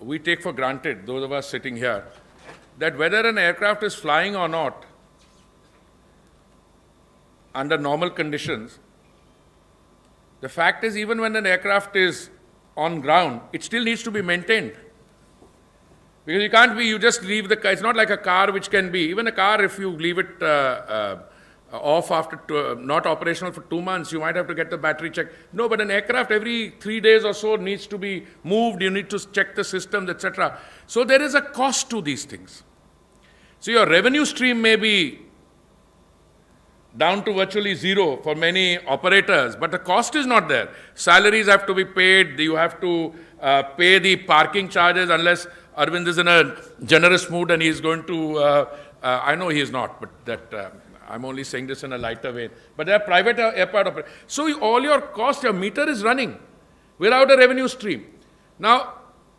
Speaker 1: we take for granted, those of us sitting here, that whether an aircraft is flying or not, under normal conditions, the fact is even when an aircraft is on ground, it still needs to be maintained. Because you can't be, you just leave the car, it's not like a car which can be, even a car if you leave it off after, not operational for 2 months, you might have to get the battery checked. No, but an aircraft every 3 days or so needs to be moved, you need to check the systems, etc. So there is a cost to these things. So your revenue stream may be down to virtually zero for many operators, but the cost is not there. Salaries have to be paid, you have to pay the parking charges unless Arvind is in a generous mood and he is going to, I know he is not, but that I'm only saying this in a lighter way. But there are private airport operators. So all your cost, your meter is running without a revenue stream. Now,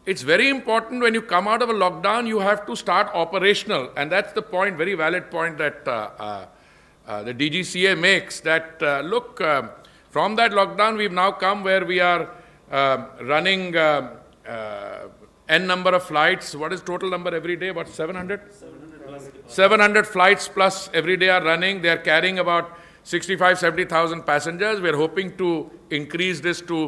Speaker 1: it's very important when you come out of a lockdown, you have to start operational. And that's the point, very valid point that the DGCA makes, that look, from that lockdown, we've now come where we are running N number of flights. What is total number every day? About 700? 700 flights plus every day are running. They are carrying about 65, 70,000 passengers. We are hoping to increase this to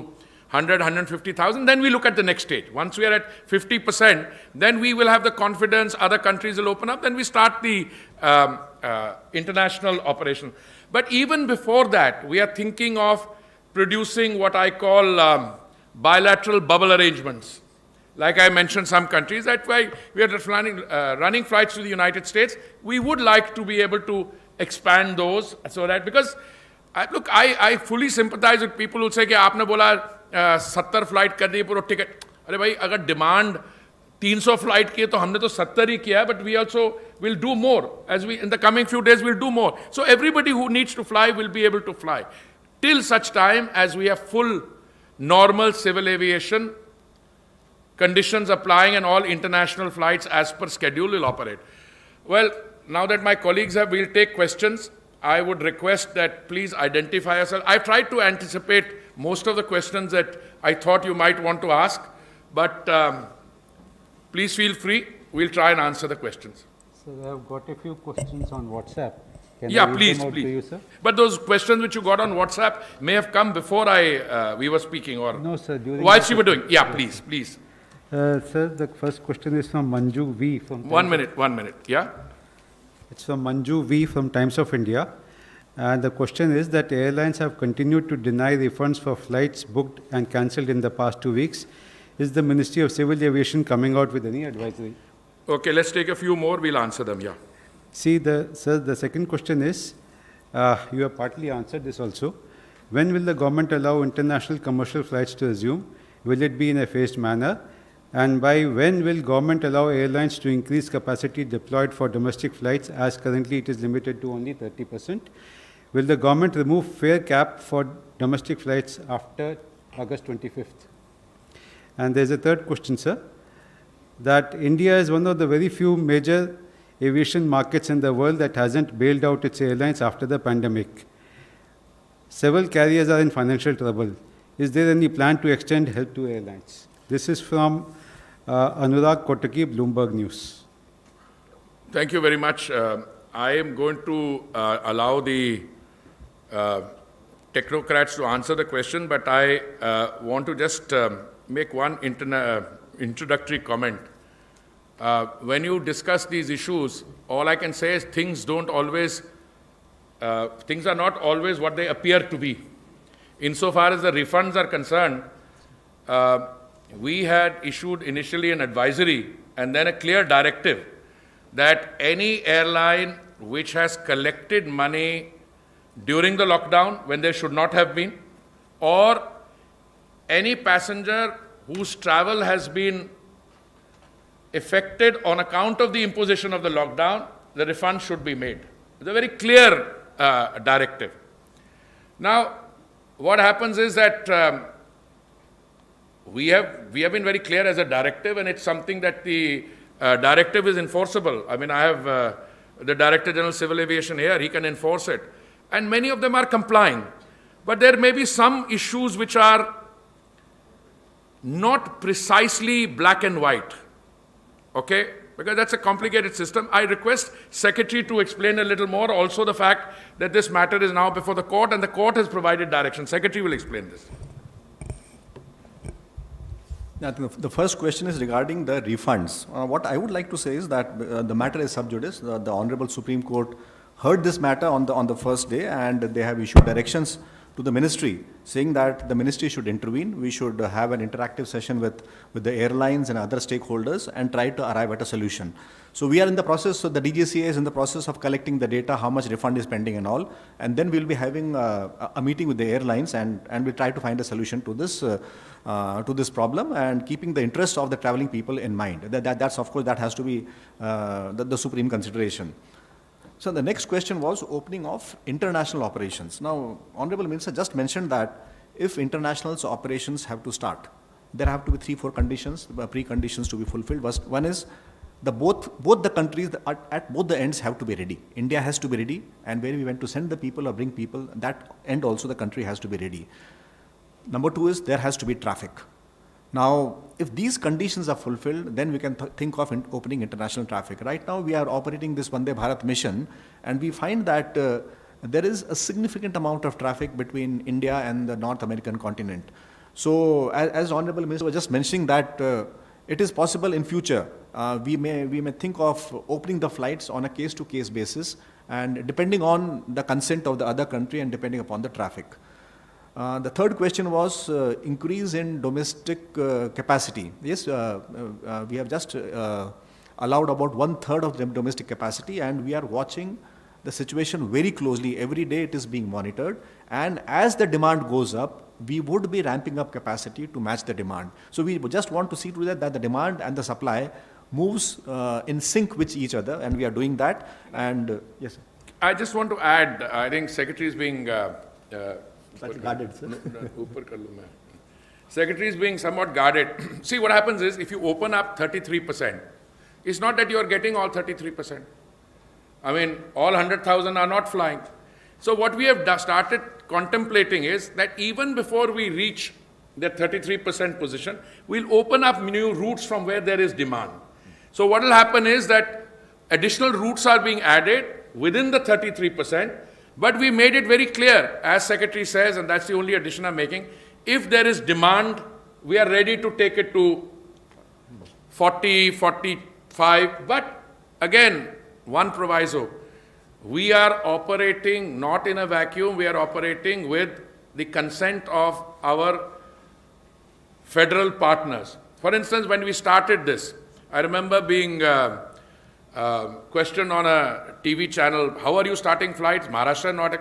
Speaker 1: 100, 150,000. Then we look at the next stage. Once we are at 50%, then we will have the confidence, other countries will open up, then we start the international operation. But even before that, we are thinking of producing what I call bilateral bubble arrangements. Like I mentioned, some countries, that's why we are running flights to the United States. We would like to be able to expand those so that, because, I fully sympathize with people who say कि आपने बोला 70 flight कर दी पूरा ticket. अरे भाई, अगर demand 300 flight की है तो हमने तो 70 ही किया है, but we also will do more. As we, in the coming few days, we'll do more. So everybody who needs to fly will be able to fly. Till such time as we have full normal civil aviation conditions applying and all international flights as per schedule will operate. Well, now that my colleagues have, we'll take questions. I would request that please identify yourself. I've tried to anticipate most of the questions that I thought you might want to ask, but please feel free. We'll try and answer the questions.
Speaker 2: Sir, I have got a few questions on WhatsApp. Can
Speaker 1: Yeah,
Speaker 2: I read
Speaker 1: please,
Speaker 2: them out to you,
Speaker 1: please.
Speaker 2: sir?
Speaker 1: But those questions which you got on WhatsApp may have come before we were speaking, or
Speaker 2: No, sir. During
Speaker 1: whilst
Speaker 2: the
Speaker 1: you were doing. Yeah, please, please.
Speaker 2: Sir, the first question is from Manju V. From
Speaker 1: 1 minute. Yeah.
Speaker 2: It's from Manju V. from Times of India. And the question is that airlines have continued to deny refunds for flights booked and cancelled in the past 2 weeks. Is the Ministry of Civil Aviation coming out with any advisory?
Speaker 1: Okay, let's take a few more. We'll answer them. Yeah.
Speaker 2: See, sir, the second question is, you have partly answered this also. When will the government allow international commercial flights to resume? Will it be in a phased manner? And by when will government allow airlines to increase capacity deployed for domestic flights, as currently it is limited to only 30%? Will the government remove fare cap for domestic flights after August 25th? And there's a third question, sir, that India is one of the very few major aviation markets in the world that hasn't bailed out its airlines after the pandemic. Several carriers are in financial trouble. Is there any plan to extend help to airlines? This is from Anurag Kotaki, Bloomberg News.
Speaker 1: Thank you very much. I am going to allow the technocrats to answer the question, but I want to just make one introductory comment. When you discuss these issues, all I can say is things are not always what they appear to be. Insofar as the refunds are concerned, we had issued initially an advisory and then a clear directive that any airline which has collected money during the lockdown when there should not have been, or any passenger whose travel has been affected on account of the imposition of the lockdown, the refund should be made. It's a very clear directive. Now, what happens is that we have been very clear as a directive, and it's something that the directive is enforceable. I mean, I have the Director General Civil Aviation here, he can enforce it. And many of them are complying. But there may be some issues which are not precisely black and white, okay? Because that's a complicated system. I request Secretary to explain a little more. Also the fact that this matter is now before the court and the court has provided direction. Secretary will explain this.
Speaker 3: I think the first question is regarding the refunds. What I would like to say is that the matter is sub judice. The Honorable Supreme Court heard this matter on the first day, and they have issued directions to the ministry saying that the ministry should intervene. We should have an interactive session with the airlines and other stakeholders and try to arrive at a solution. So we are in the process, so the DGCA is in the process of collecting the data, how much refund is pending and all, and then we'll be having a meeting with the airlines and we'll try to find a solution to this problem, and keeping the interest of the traveling people in mind. That's of course, that has to be the supreme consideration. So the next question was opening of international operations. Now, Honorable Minister just mentioned that if international operations have to start, there have to be 3-4 conditions, preconditions to be fulfilled. One is both the countries at both the ends have to be ready. India has to be ready, and where we went to send the people or bring people, that end also the country has to be ready. Number 2 is there has to be traffic. Now, if these conditions are fulfilled, then we can think of opening international traffic. Right now, we are operating this Vande Bharat mission, and we find that there is a significant amount of traffic between India and the North American continent. So, as Honorable Minister was just mentioning that it is possible in future, we may think of opening the flights on a case-to-case basis, and depending on the consent of the other country and depending upon the traffic. The third question was increase in domestic capacity. Yes, we have just allowed about 1/3 of the domestic capacity, and we are watching the situation very closely. Every day it is being monitored, and as the demand goes up, we would be ramping up capacity to match the demand. So we just want to see to that the demand and the supply moves in sync with each other, and we are doing that. And yes, sir.
Speaker 1: I just want to add, I think Secretary is being...
Speaker 3: Slightly guarded, sir.
Speaker 1: Secretary is being somewhat guarded. See, what happens is, if you open up 33%, it's not that you are getting all 33%. I mean, all 100,000 are not flying. So what we have started contemplating is that even before we reach the 33% position, we'll open up new routes from where there is demand. So what will happen is that additional routes are being added within the 33%, but we made it very clear, as Secretary says, and that's the only addition I'm making, if there is demand, we are ready to take it to 40, 45, but again, one proviso, we are operating not in a vacuum, we are operating with the consent of our federal partners. For instance, when we started this, I remember being questioned on a TV channel, how are you starting flights? Maharashtra not...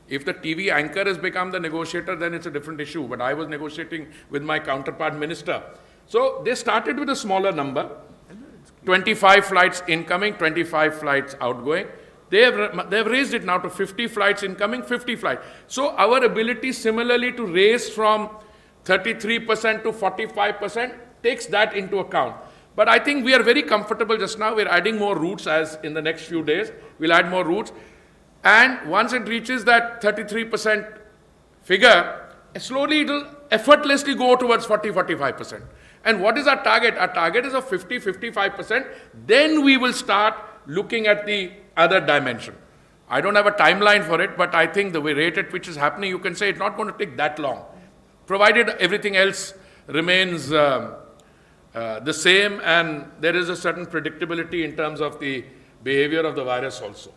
Speaker 1: If the TV anchor has become the negotiator, then it's a different issue. But I was negotiating with my counterpart minister. So they started with a smaller number, 25 flights incoming, 25 flights outgoing. They have raised it now to 50 flights incoming, 50 flights. So our ability similarly to raise from 33% to 45% takes that into account. But I think we are very comfortable just now. We're adding more routes as in the next few days. We'll add more routes. And once it reaches that 33% figure, slowly it will effortlessly go towards 40, 45%. And what is our target? Our target is of 50, 55%. Then we will start looking at the other dimension. I don't have a timeline for it, but I think the rate at which is happening, you can say it's not going to take that long, provided everything else remains the same and there is a certain predictability in terms of the behavior of the virus also.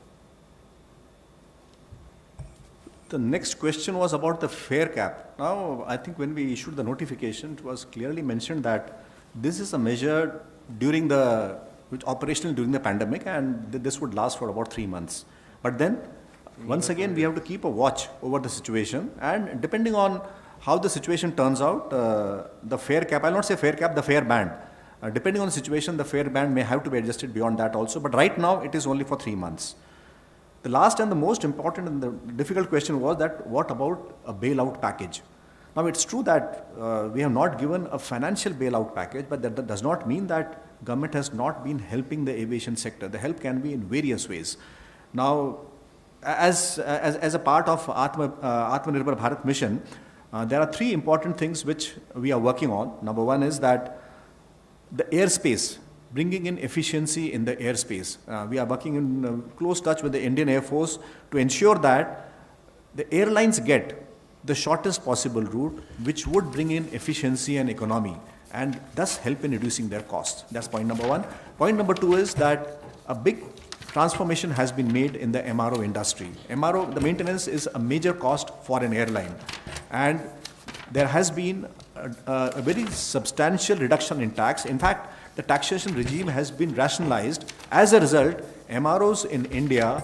Speaker 3: The next question was about the fare cap. Now, I think when we issued the notification, it was clearly mentioned that this is a measure which operational during the pandemic, and this would last for about 3 months. But then, once again, we have to keep a watch over the situation, and depending on how the situation turns out, the fare cap, I'll not say fare cap, the fare band. Depending on the situation, the fare band may have to be adjusted beyond that also, but right now it is only for 3 months. The last and the most important and the difficult question was that what about a bailout package? Now it's true that we have not given a financial bailout package, but that does not mean that government has not been helping the aviation sector. The help can be in various ways. Now, as a part of Atmanirbhar Bharat mission, there are 3 important things which we are working on. Number 1 is that the airspace, bringing in efficiency in the airspace. We are working in close touch with the Indian Air Force to ensure that the airlines get the shortest possible route, which would bring in efficiency and economy, and thus help in reducing their costs. That's point number 1. Point number 2 is that a big transformation has been made in the MRO industry. MRO, the maintenance is a major cost for an airline, and there has been a very substantial reduction in tax. In fact, the taxation regime has been rationalized. As a result, MROs in India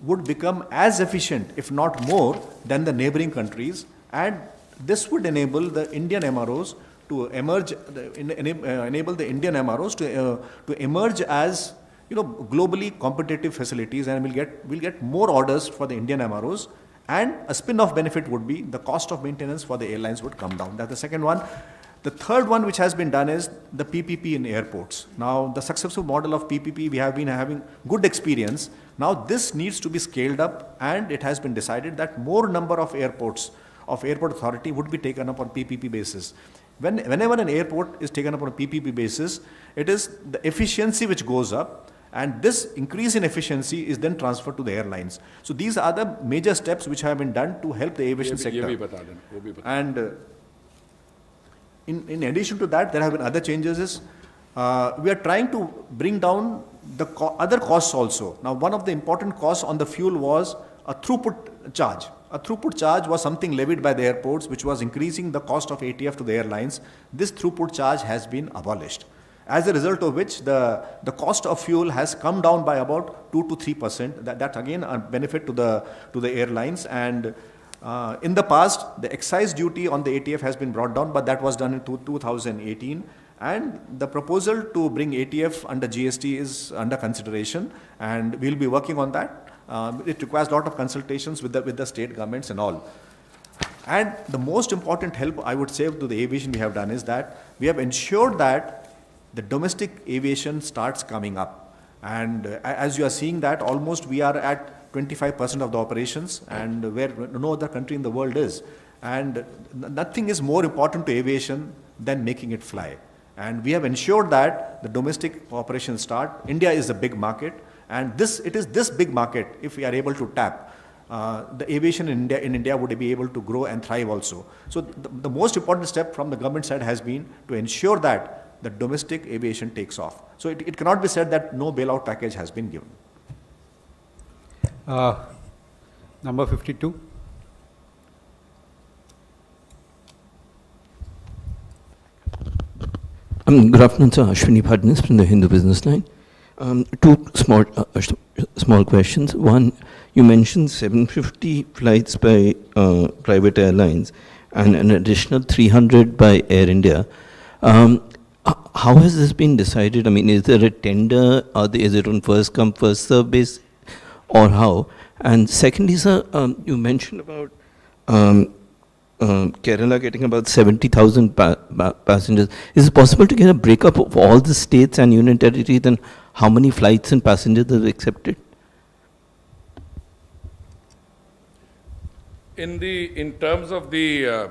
Speaker 3: would become as efficient, if not more, than the neighboring countries, and this would enable the Indian MROs to emerge, enable the Indian MROs to emerge as globally competitive facilities, and we'll get more orders for the Indian MROs, and a spin-off benefit would be the cost of maintenance for the airlines would come down. That's the second one. The third one which has been done is the PPP in airports. Now, the successful model of PPP, we have been having good experience. Now, this needs to be scaled up, and it has been decided that more number of airports of airport authority would be taken up on PPP basis. whenever an airport is taken up on a PPP basis, it is the efficiency which goes up, and this increase in efficiency is then transferred to the airlines. So these are the major steps which have been done to help the aviation
Speaker 1: ये
Speaker 3: sector.
Speaker 1: भी बता देना, वो भी बता
Speaker 3: And in addition to that, there have been other changes. We are trying to bring down the other costs also. Now, one of the important costs on the fuel was a throughput charge. A throughput charge was something levied by the airports, which was increasing the cost of ATF to the airlines. This throughput charge has been abolished. As a result of which, the cost of fuel has come down by about 2 to 3%. That's again a benefit to the airlines. And in the past, the excise duty on the ATF has been brought down, but that was done in 2018. And the proposal to bring ATF under GST is under consideration, and we'll be working on that. It requires a lot of consultations with the state governments and all. And the most important help, I would say, to the aviation we have done is that we have ensured that the domestic aviation starts coming up. And as you are seeing that, almost we are at 25% of the operations, and where no other country in the world is. And nothing is more important to aviation than making it fly. And we have ensured that the domestic operations start. India is a big market, and it is this big market, if we are able to tap, the aviation in India would be able to grow and thrive also. So the most important step from the government side has been to ensure that the domestic aviation takes off. So it cannot be said that no bailout package has been given.
Speaker 2: Number 52.
Speaker 8: Good afternoon, sir. Ashwini Bhadnis from the Hindu Business Line. Two small questions. One, you mentioned 750 flights by private airlines and an additional 300 by Air India. How has this been decided? I mean, is there a tender? Is it on first come, first serve basis, or how? And secondly, sir, you mentioned about Kerala getting about 70,000 passengers. Is it possible to get a breakup of all the states and union territories and how many flights and passengers are accepted?
Speaker 1: In terms of the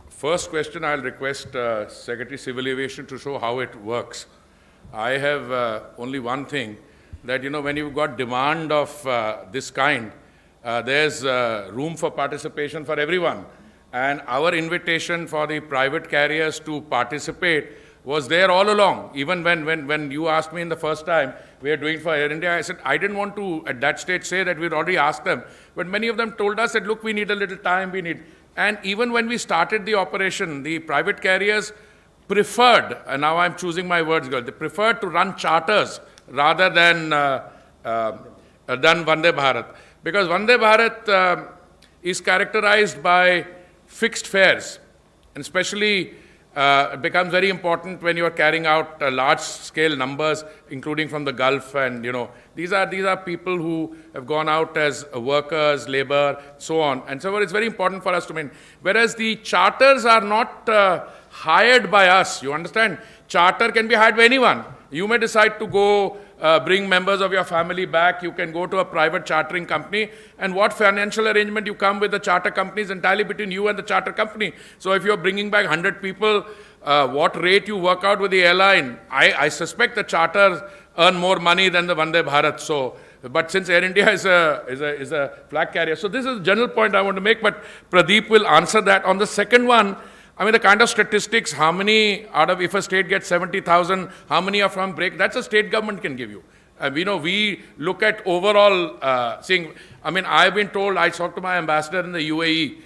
Speaker 1: first question, I'll request Secretary Civil Aviation to show how it works. I have only one thing, that when you've got demand of this kind, there's room for participation for everyone. And our invitation for the private carriers to participate was there all along. Even when you asked me in the first time, we are doing for Air India, I said, I didn't want to, at that stage, say that we'd already asked them. But many of them told us that, look, we need a little time, And even when we started the operation, the private carriers preferred, and now I'm choosing my words, girl, they preferred to run charters rather than Vande Bharat. Because Vande Bharat is characterized by fixed fares, and especially it becomes very important when you are carrying out large-scale numbers, including from the Gulf, and these are people who have gone out as workers, labor, so on, and so it's very important for us to maintain. Whereas the charters are not hired by us. You understand? Charter can be hired by anyone. You may decide to go bring members of your family back. You can go to a private chartering company, and what financial arrangement you come with the charter company is entirely between you and the charter company. So if you're bringing back 100 people, what rate you work out with the airline, I suspect the charters earn more money than the Vande Bharat. So, but since Air India is a flag carrier, so this is a general point I want to make, but Pradeep will answer that. On the second one, I mean, the kind of statistics, how many out of, if a state gets 70,000, how many are from break, that's a state government can give you. We look at overall seeing, I mean, I've been told, I talked to my ambassador in the UAE,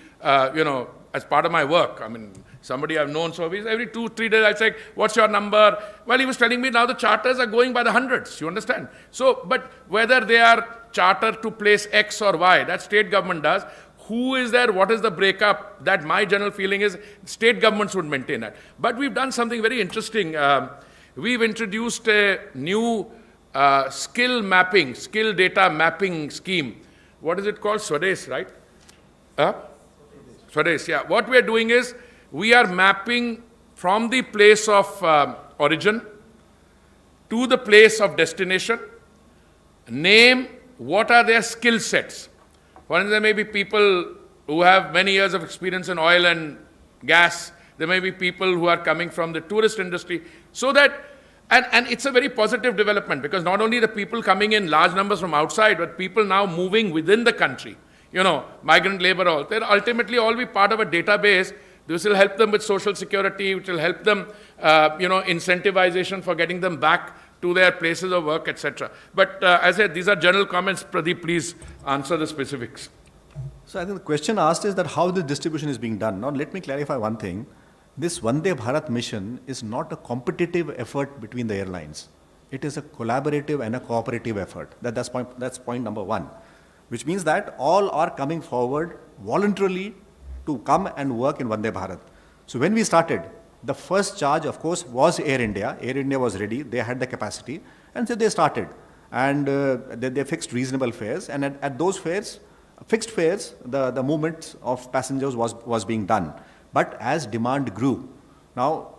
Speaker 1: as part of my work. I mean, somebody I've known, so every 2-3 days I say, what's your number? Well, he was telling me now the charters are going by the hundreds, you understand? So, but whether they are chartered to place X or Y, that state government does. Who is there? What is the breakup? That my general feeling is state governments would maintain that. But we've done something very interesting. We've introduced a new skill data mapping scheme. What is it called? Swades, right? Swades, yeah. What we are doing is we are mapping from the place of origin to the place of destination. Name what are their skill sets. For instance, there may be people who have many years of experience in oil and gas, There may be people who are coming from the tourist industry. So that, and it's a very positive development because not only the people coming in large numbers from outside, but people now moving within the country. You know, migrant labor, all. They'll ultimately all be part of a database. This will help them with social security, which will help them, incentivization for getting them back to their places of work, etc. But as I said, these are general comments. Pradeep, please answer the specifics.
Speaker 3: So I think the question asked is that how the distribution is being done. Now let me clarify one thing. This Vande Bharat mission is not a competitive effort between the airlines. It is a collaborative and a cooperative effort. That's point number one. Which means that all are coming forward voluntarily to come and work in Vande Bharat. So when we started, the first charge, of course, was Air India. Air India was ready, they had the capacity, and so they started. And they fixed reasonable fares, and at those fares, fixed fares, the movement of passengers was being done. But as demand grew, now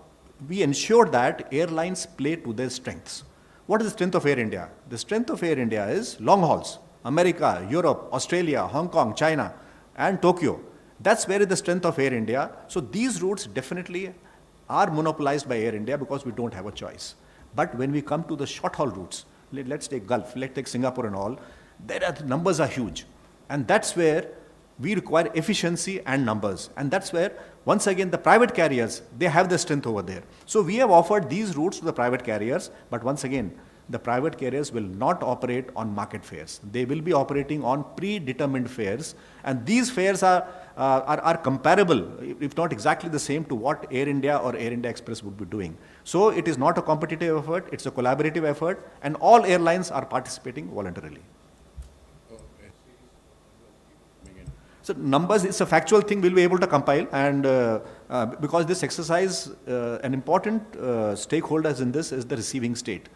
Speaker 3: we ensured that airlines play to their strengths. What is the strength of Air India? The strength of Air India is long hauls. America, Europe, Australia, Hong Kong, China, and Tokyo. That's where is the strength of Air India. So these routes definitely are monopolized by Air India because we don't have a choice. But when we come to the short haul routes, let's take Gulf, let's take Singapore and all, the numbers are huge. And that's where we require efficiency and numbers. And that's where, once again, the private carriers, they have the strength over there. So we have offered these routes to the private carriers, but once again, the private carriers will not operate on market fares. They will be operating on predetermined fares, and these fares are comparable, if not exactly the same, to what Air India or Air India Express would be doing. So it is not a competitive effort, it's a collaborative effort, and all airlines are participating voluntarily. So numbers, it's a factual thing we'll be able to compile, and because this exercise, an important stakeholders in this is the receiving state.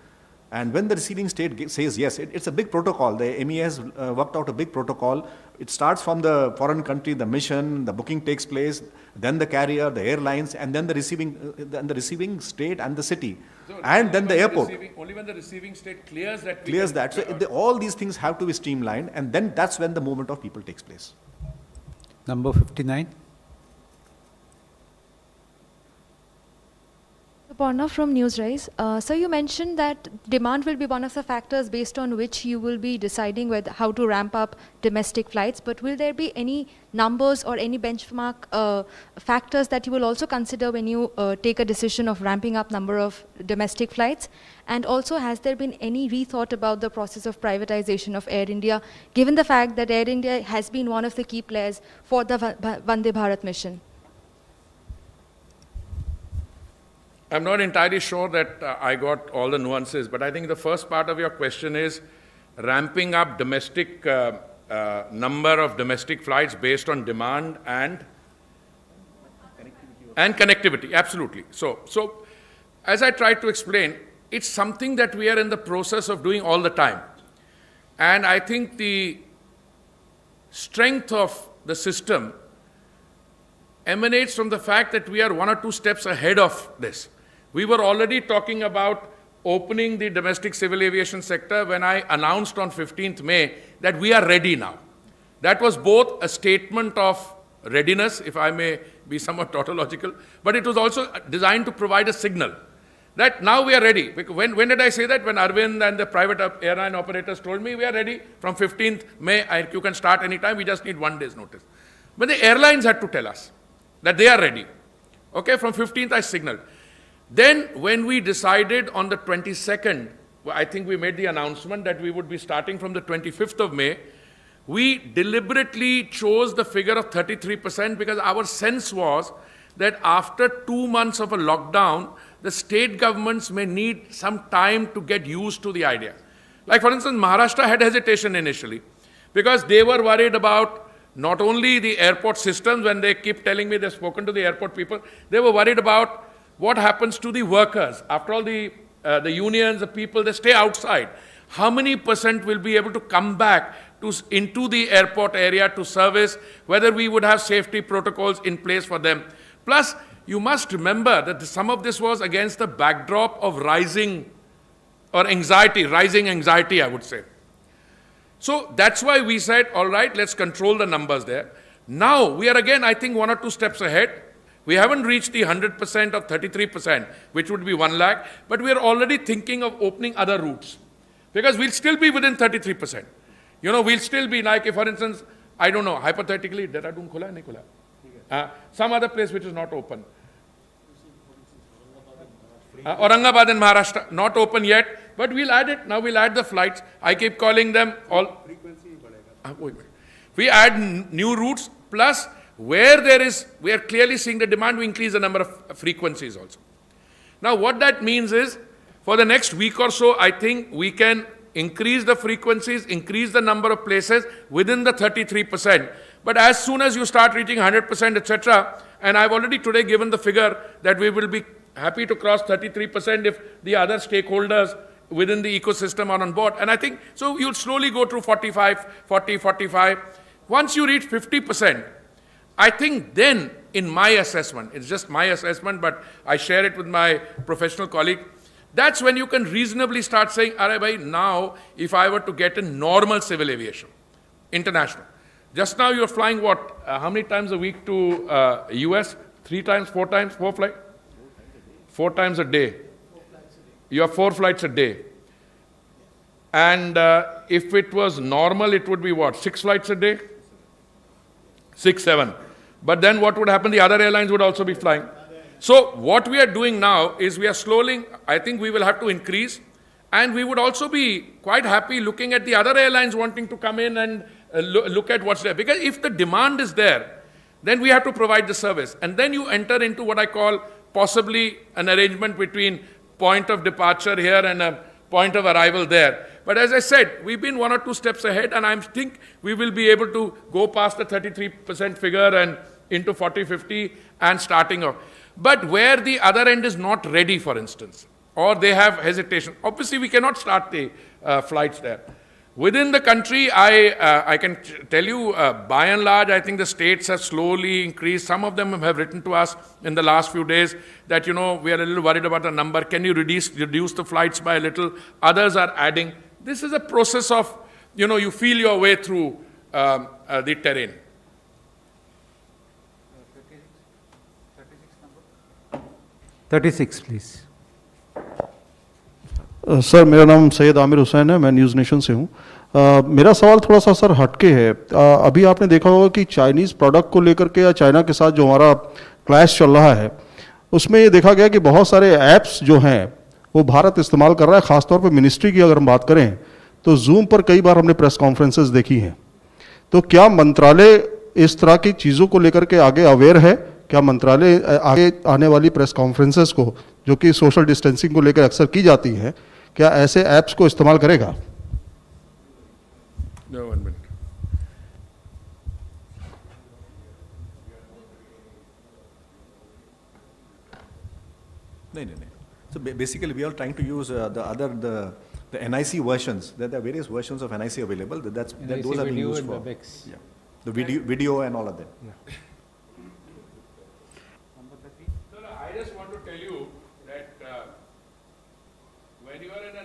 Speaker 3: And when the receiving state says yes, it's a big protocol. The MEA has worked out a big protocol. It starts from the foreign country, the mission, the booking takes place, then the carrier, the airlines, and then the receiving state and the city,
Speaker 1: So
Speaker 3: and then the airport.
Speaker 1: Only when the receiving state clears that.
Speaker 3: Clears that. So all these things have to be streamlined, and then that's when the movement of people takes place.
Speaker 2: Number 59.
Speaker 9: Aparna from Newsrise. So you mentioned that demand will be one of the factors based on which you will be deciding how to ramp up domestic flights, but will there be any numbers or any benchmark factors that you will also consider when you take a decision of ramping up number of domestic flights? And also, has there been any rethought about the process of privatization of Air India, given the fact that Air India has been one of the key players for the Vande Bharat mission?
Speaker 1: I'm not entirely sure that I got all the nuances, but I think the first part of your question is ramping up domestic number of domestic flights based on demand and connectivity. Absolutely. So as I tried to explain, it's something that we are in the process of doing all the time. And I think the strength of the system emanates from the fact that we are one or two steps ahead of this. We were already talking about opening the domestic civil aviation sector when I announced on 15th May that we are ready now. That was both a statement of readiness, if I may be somewhat tautological, but it was also designed to provide a signal that now we are ready. When did I say that? When Arvind and the private airline operators told me we are ready from 15th May, you can start anytime, we just need 1 day's notice. But the airlines had to tell us that they are ready. Okay, from 15th I signaled. Then when we decided on the 22nd, I think we made the announcement that we would be starting from the 25th of May, we deliberately chose the figure of 33% because our sense was that after 2 months of a lockdown, the state governments may need some time to get used to the idea. Like for instance, Maharashtra had hesitation initially because they were worried about not only the airport systems, when they keep telling me they've spoken to the airport people, they were worried about what happens to the workers. After all, the unions, the people, they stay outside. How many % will be able to come back into the airport area to service, whether we would have safety protocols in place for them. Plus, you must remember that some of this was against the backdrop of rising anxiety, I would say. So that's why we said, all right, let's control the numbers there. Now, we are again, I think, 1 or 2 steps ahead. We haven't reached the 100% or 33%, which would be 1 lakh, but we are already thinking of opening other routes. Because we'll still be within 33%. You know, we'll still be like, if for instance, I don't know, hypothetically, Dehradun khula hai, nahi khula? Some other place which is not open. Aurangabad in Maharashtra, not open yet, but we'll add it. Now we'll add the flights. I keep calling them all. We add new routes, plus where we are clearly seeing the demand, we increase the number of frequencies also. Now what that means is, for the next week or so, I think we can increase the frequencies, increase the number of places within the 33%. But as soon as you start reaching 100%, etc., and I've already today given the figure that we will be happy to cross 33% if the other stakeholders within the ecosystem are on board. And I think, so you'll slowly go to 45, 40, 45. Once you reach 50%, I think then, in my assessment, it's just my assessment, but I share it with my professional colleague, that's when you can reasonably start saying, "Arey bhai, now, if I were to get in normal civil aviation, international, just now you're flying what, how many times a week to US? 3 times, 4 times, 4 flights? 4 times a day. You have 4 flights a day. And if it was normal, it would be what, 6 flights a day? 6, 7. But then what would happen? The other airlines would also be flying. So what we are doing now is we are slowly, I think we will have to increase, and we would also be quite happy looking at the other airlines wanting to come in and look at what's there. Because if the demand is there, then we have to provide the service. And then you enter into what I call possibly an arrangement between point of departure here and a point of arrival there. But as I said, we've been 1 or 2 steps ahead, and I think we will be able to go past the 33% figure and into 40, 50 and starting off. But where the other end is not ready, for instance, or they have hesitation, obviously we cannot start the flights there. Within the country, I can tell you, by and large, I think the states have slowly increased. Some of them have written to us in the last few days that, you know, we are a little worried about the number. Can you reduce the flights by a little? Others are adding. This is a process of, you know, you feel your way through the terrain.
Speaker 2: 36, please.
Speaker 10: Sir मेरा नाम सैयद आमिर हुसैन है, मैं news nation से हूँ। मेरा सवाल थोड़ा सा सर हटके है। अभी आपने देखा होगा कि चाइनीज़ प्रोडक्ट को लेकर के या चाइना के साथ जो हमारा क्लैश चल रहा है, उसमें ये देखा गया कि बहुत सारे ऐप्स जो हैं वो भारत इस्तेमाल कर रहा है। ख़ासतौर पर मिनिस्ट्री की अगर हम बात करें तो जूम पर कई बार हमने प्रेस कॉन्फ्रेंसेस देखी हैं। तो क्या मंत्रालय इस तरह की चीज़ों को लेकर के आगे अवेयर है? क्या मंत्रालय आगे आने वाली प्रेस कॉन्फ्रेंसेस को, जो कि सोशल डिस्टेंसिंग को लेकर अक्सर की जाती है, क्या ऐसे ऐप्स को इस्तेमाल करेगा?
Speaker 1: No, 1 minute.
Speaker 3: No. So basically, we are trying to use the NIC versions. There are various versions of NIC available. Those are being used for the video and all of that. Yeah.
Speaker 1: I just want to tell you that when you are in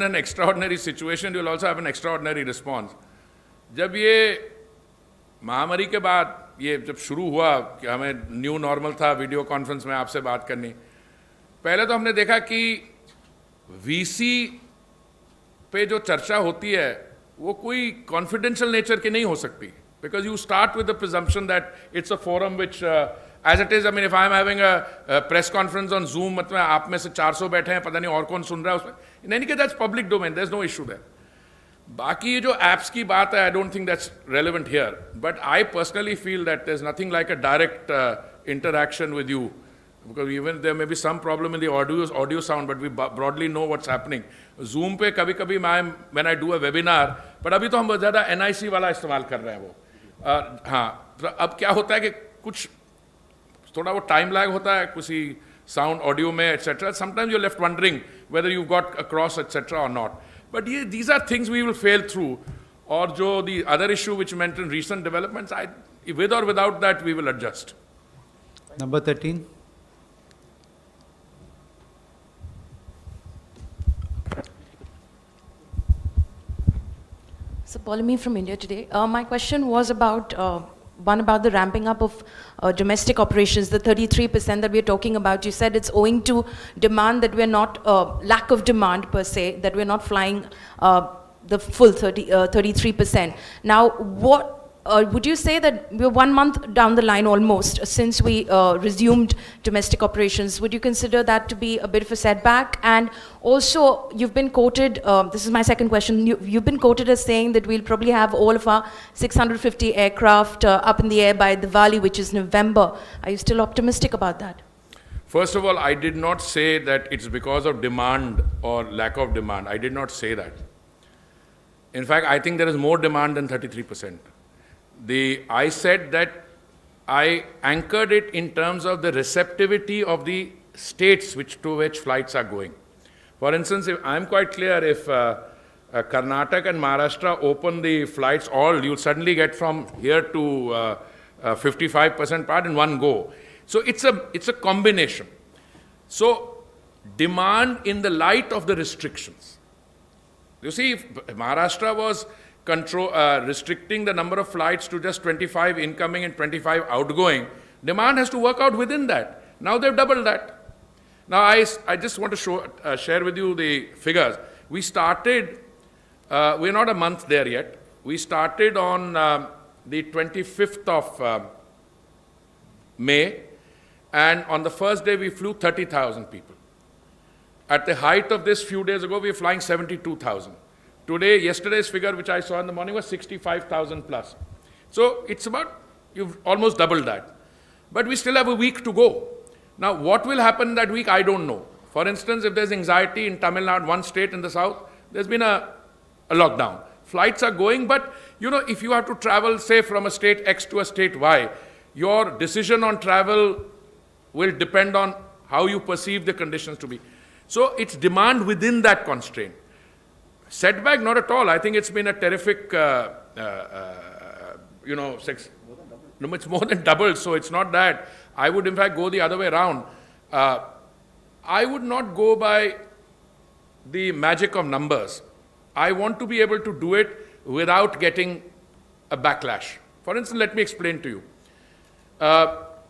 Speaker 1: an extraordinary situation, you will also have an extraordinary response. जब ये महामारी के बाद ये जब शुरू हुआ कि हमें न्यू नॉर्मल था वीडियो कॉन्फ्रेंस में आपसे बात करनी, पहले तो हमने देखा कि वीसी पे जो चर्चा होती है वो कोई कॉन्फिडेंशियल नेचर की नहीं हो सकती, because you start with the presumption that it's a forum which, as it is, I mean, if I'm having a press conference on Zoom, मतलब आप में से 400 बैठे हैं, पता नहीं और कौन सुन रहा है उसमें, in any case that's public domain, there's no issue there. बाकी ये जो apps की बात है, I don't think that's relevant here, but I personally feel that there's nothing like a direct interaction with you, because even there may be some problem in the audio sound, but we broadly know what's happening. Zoom पे कभी-कभी when I do a webinar, but अभी तो हम बहुत ज़्यादा NIC वाला इस्तेमाल कर रहे हैं वो. हाँ, तो अब क्या होता है कि कुछ थोड़ा वो टाइम लैग होता है किसी साउंड ऑडियो में etcetera. Sometimes you left wondering whether you got across etcetera और नॉट, बट ये these are things we will fail through. और जो the other issue which mention recent developments, I with और without that we will adjust.
Speaker 2: Number 13.
Speaker 11: So, Paulami from India Today. My question was about one about the ramping up of domestic operations, the 33% that we're talking about. You said it's owing to demand, that we're not, lack of demand per se, that we're not flying the full 33%. Now, what would you say that we're 1 month down the line almost since we resumed domestic operations? Would you consider that to be a bit of a setback? And also, you've been quoted, this is my second question, you've been quoted as saying that we'll probably have all of our 650 aircraft up in the air by Diwali, which is November. Are you still optimistic about that?
Speaker 1: First of all, I did not say that it's because of demand or lack of demand. I did not say that. In fact, I think there is more demand than 33%. I said that I anchored it in terms of the receptivity of the states to which flights are going. For instance, I'm quite clear, if Karnataka and Maharashtra open the flights you'll suddenly get from here to 55% part in one go. So it's a combination. So demand in the light of the restrictions. You see, if Maharashtra was restricting the number of flights to just 25 incoming and 25 outgoing, demand has to work out within that. Now they've doubled that. Now I just want to share with you the figures. We started, we're not a month there yet. We started on the 25th of May, and on the first day we flew 30,000 people. At the height of this few days ago, we were flying 72,000. Yesterday's figure, which I saw in the morning, was 65,000 plus. So it's you've almost doubled that. But we still have a week to go. Now, what will happen that week, I don't know. For instance, if there's anxiety in Tamil Nadu, one state in the south, there's been a lockdown. Flights are going, but if you have to travel, say, from a state X to a state Y, your decision on travel will depend on how you perceive the conditions to be. So it's demand within that constraint. Setback, not at all. I think it's been a terrific, it's more than double, so it's not that. I would, in fact, go the other way around. I would not go by the magic of numbers. I want to be able to do it without getting a backlash. For instance, let me explain to you.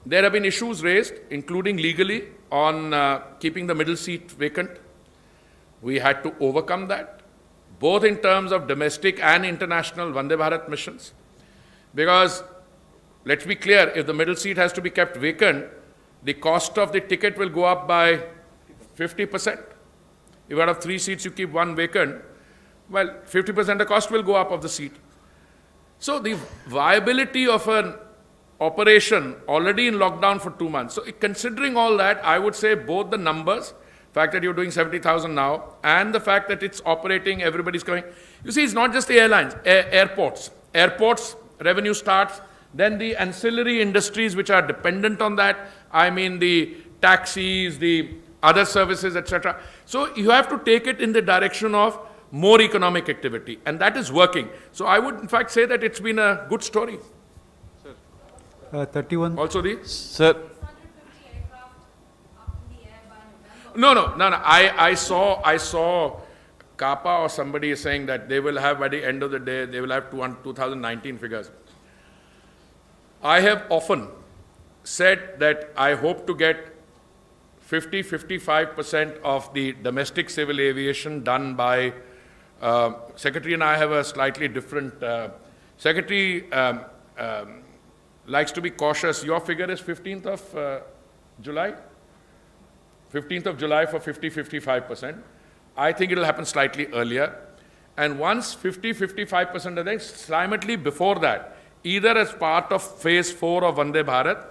Speaker 1: There have been issues raised, including legally, on keeping the middle seat vacant. We had to overcome that, both in terms of domestic and international Vande Bharat missions. Because, let's be clear, if the middle seat has to be kept vacant, the cost of the ticket will go up by 50%. If out of 3 seats you keep 1 vacant, well, 50% the cost will go up of the seat. So the viability of an operation already in lockdown for 2 months. So considering all that, I would say both the numbers, fact that you're doing 70,000 now, and the fact that it's operating, everybody's coming. You see, it's not just the airlines, airports. Airports, revenue starts, then the ancillary industries which are dependent on that, I mean the taxis, the other services, etc. So you have to take it in the direction of more economic activity, and that is working. So I would, in fact, say that it's been a good story.
Speaker 2: 31.
Speaker 1: Also the...
Speaker 12: Sir.
Speaker 1: No. I saw CAPA or somebody is saying that they will have, by the end of the day, they will have 2019 figures. I have often said that I hope to get 50-55% of the domestic civil aviation done by, Secretary and I have a slightly different, Secretary likes to be cautious. Your figure is 15th of July? 15th of July for 50-55%. I think it will happen slightly earlier. And once 50-55% of them, simultaneously before that, either as part of phase 4 of Vande Bharat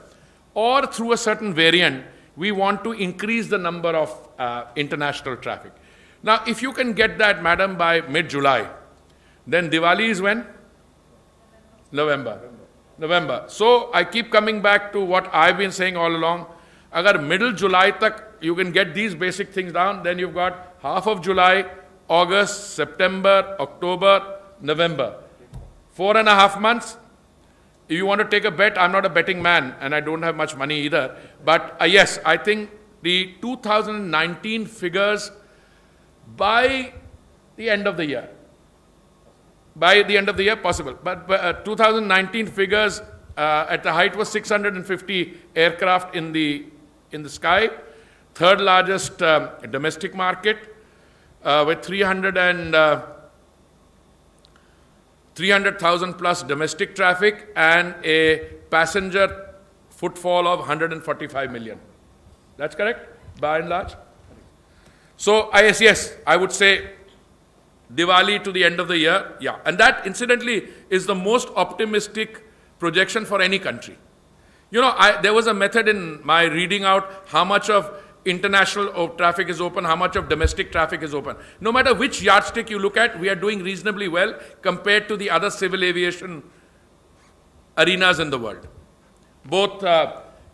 Speaker 1: or through a certain variant, we want to increase the number of international traffic. Now, if you can get that, madam, by mid-July, then Diwali is when? November. So I keep coming back to what I've been saying all along. Agar middle July tak you can get these basic things down, then you've got half of July, August, September, October, November. 4.5 months. If you want to take a bet, I'm not a betting man and I don't have much money either. But yes, I think the 2019 figures by the end of the year. By the end of the year, possible. But 2019 figures at the height was 650 aircraft in the sky. Third largest domestic market with 300,000 plus domestic traffic and a passenger footfall of 145 million. That's correct, by and large? So, yes, I would say Diwali to the end of the year, yeah. And that, incidentally, is the most optimistic projection for any country. You know, there was a method in my reading out how much of international traffic is open, how much of domestic traffic is open. No matter which yardstick you look at, we are doing reasonably well compared to the other civil aviation arenas in the world. Both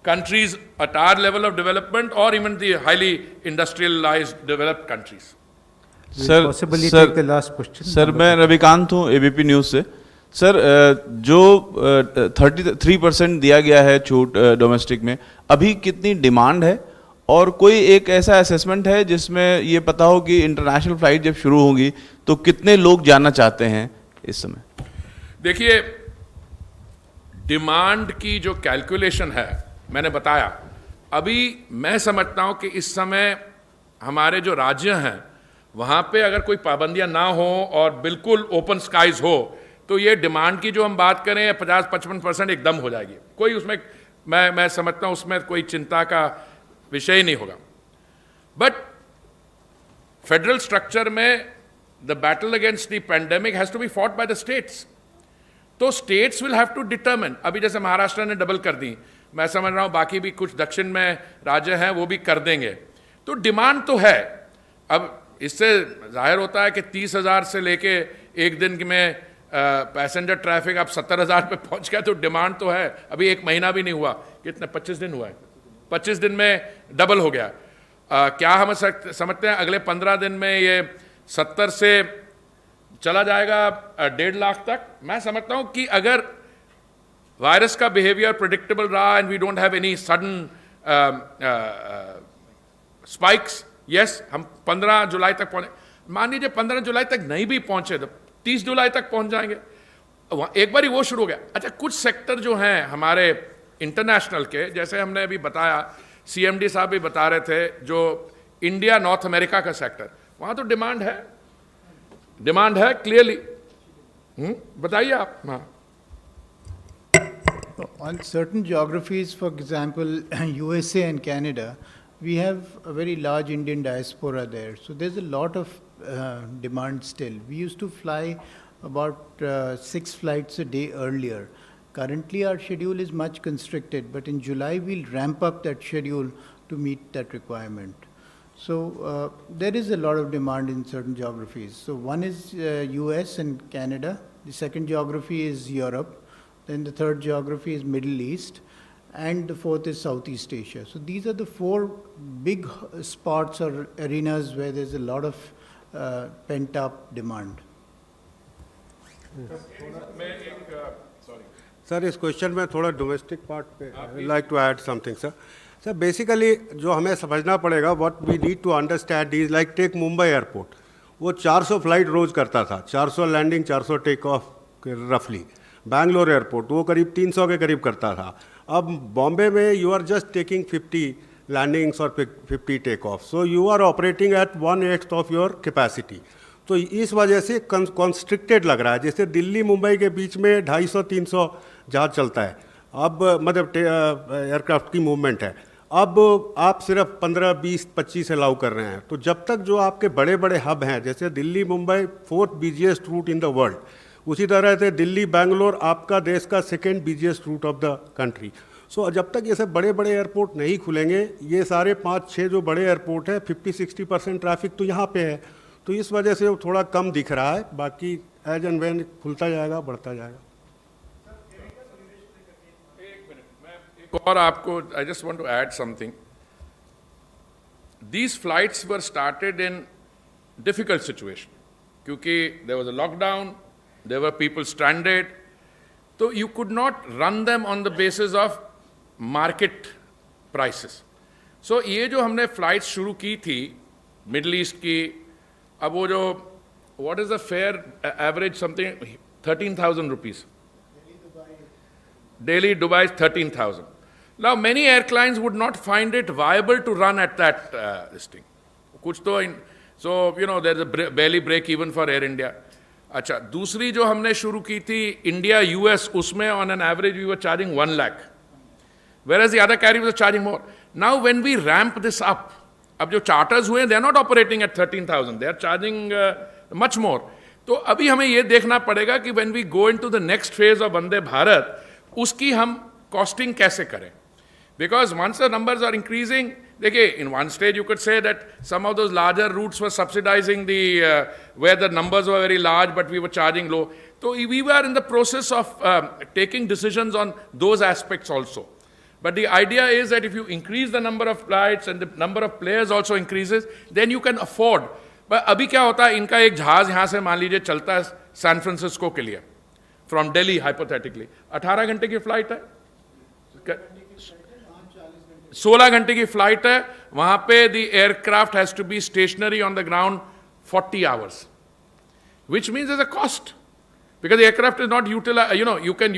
Speaker 1: countries at our level of development or even the highly industrialized developed countries.
Speaker 2: We'll possibly take the last question.
Speaker 12: Sir मैं रविकांत हूँ ABP news से. Sir जो 33% दिया गया है छूट domestic में, अभी कितनी डिमांड है और कोई एक ऐसा असेसमेंट है जिसमें ये पता हो कि इंटरनेशनल फ्लाइट जब शुरू होंगी तो कितने लोग जाना चाहते हैं इस समय?
Speaker 1: देखिए, डिमांड की जो कैलकुलेशन है मैंने बताया, अभी मैं समझता हूं कि इस समय हमारे जो राज्य हैं वहां पे अगर कोई पाबंदियां ना हो और बिल्कुल ओपन स्काइज हो तो ये डिमांड की जो हम बात करें 50-55% एकदम हो जाएगी. कोई उसमें मैं समझता हूं उसमें कोई चिंता का विषय ही नहीं होगा. बट फेडरल स्ट्रक्चर में the battle against the pandemic has to be fought by the states. तो states will have to determine. अभी जैसे महाराष्ट्र ने डबल कर दी, मैं समझ रहा हूं बाकी भी कुछ दक्षिण में राज्य हैं वो भी कर देंगे. तो डिमांड तो है. अब इससे जाहिर होता है कि 30,000 से लेके एक दिन में पैसेंजर ट्रैफिक अब 70,000 पे पहुंच गया, तो डिमांड तो है. अभी एक महीना भी नहीं हुआ, कितने 25 दिन हुआ है, 25 दिन में डबल हो गया. क्या हम समझते हैं अगले 15 दिन में ये 70 से चला जाएगा 1.5 लाख तक? मैं समझता हूं कि अगर वायरस का बिहेवियर प्रेडिक्टेबल रहा and we don't have any sudden spikes, yes, हम 15 जुलाई तक पहुंचे. मान लीजिए 15 जुलाई तक नहीं भी पहुंचे तो 30 जुलाई तक पहुंच जाएंगे. एक बार ही वो शुरू हो गया. अच्छा, कुछ सेक्टर जो हैं हमारे इंटरनेशनल के, जैसे हमने अभी बताया, सीएमडी साहब भी बता रहे थे, जो इंडिया नॉर्थ अमेरिका का सेक्टर, वहां तो डिमांड है क्लियरली. बताइए आप. हाँ,
Speaker 4: on certain geographies, for example, USA and Canada, we have a very large Indian diaspora there. So there's a lot of demand still. We used to fly about 6 flights a day earlier. Currently our schedule is much constricted, but in July we'll ramp up that schedule to meet that requirement. So there is a lot of demand in certain geographies. So one is US and Canada. The second geography is Europe. Then the third geography is Middle East. And the fourth is Southeast Asia. So these are the 4 big spots or arenas where there's a lot of pent-up demand.
Speaker 7: Sir, इस question में थोड़ा domestic part पे I like to add something. Sir basically जो हमें समझना पड़ेगा, what we need to understand is like take Mumbai airport. वो 400 flight रोज करता था, 400 लैंडिंग, 400 टेक ऑफ रफली. बैंगलोर एयरपोर्ट वो करीब 300 के करीब करता था. अब बॉम्बे में you are just taking 50 landings और 50 take off, so you are operating at 1/8 of your capacity. तो इस वजह से कॉन्स्ट्रिक्टेड लग रहा है. जैसे दिल्ली मुंबई के बीच में 250-300 जहाज चलता है, अब मतलब एयरक्राफ्ट की मूवमेंट है. अब आप सिर्फ 15, 20, 25 अलाउ कर रहे हैं. तो जब तक जो आपके बड़े बड़े हब हैं, जैसे Delhi Mumbai 4th busiest route in the world, उसी तरह से दिल्ली बैंगलोर आपका देश का 2nd busiest route of the country. So जब तक ये सब बड़े बड़े एयरपोर्ट नहीं खुलेंगे, ये सारे 5-6 जो बड़े एयरपोर्ट हैं, 50-60% ट्रैफिक तो यहाँ पे है. तो इस वजह से वो थोड़ा कम दिख रहा है. बाकी एज एंड व्हेन खुलता जाएगा, बढ़ता जाएगा.
Speaker 1: एक और आपको, I just want to add something. These flights were started in difficult situation, क्योंकि there was a lockdown, there were people stranded, so you could not run them on the basis of market prices. So ये जो हमने flights शुरू की थी middle east की, अब वो जो what is the fare average, something 13,000 rupees. Delhi, Dubai is 13,000. Now, many airlines would not find it viable to run at that this thing. So, there's a barely break even for Air India. अच्छा, दूसरी जो हमने शुरू की थी, India, US, उसमें on an average we were charging 1 lakh. Whereas the other carriers were charging more. Now, when we ramp this up, अब जो charters हुए, they are not operating at 13,000. They are charging much more. तो अभी हमें ये देखना पड़ेगा कि when we go into the next phase of Vande Bharat, उसकी हम costing कैसे करें? Because once the numbers are increasing, देखिए, in one stage you could say that some of those larger routes were subsidizing the, where the numbers were very large but we were charging low. So we were in the process of taking decisions on those aspects also. But the idea is that if you increase the number of flights and the number of players also increases, then you can afford. But अभी क्या होता है, इनका एक जहाज यहाँ से मान लीजिए चलता है सैन फ्रांसिस्को के लिए, from Delhi hypothetically, 18 घंटे की फ्लाइट है, 16 घंटे की फ्लाइट है, वहां पे the aircraft has to be stationary on the ground 40 hours, which means there's a cost. Because the aircraft is not utilized, you can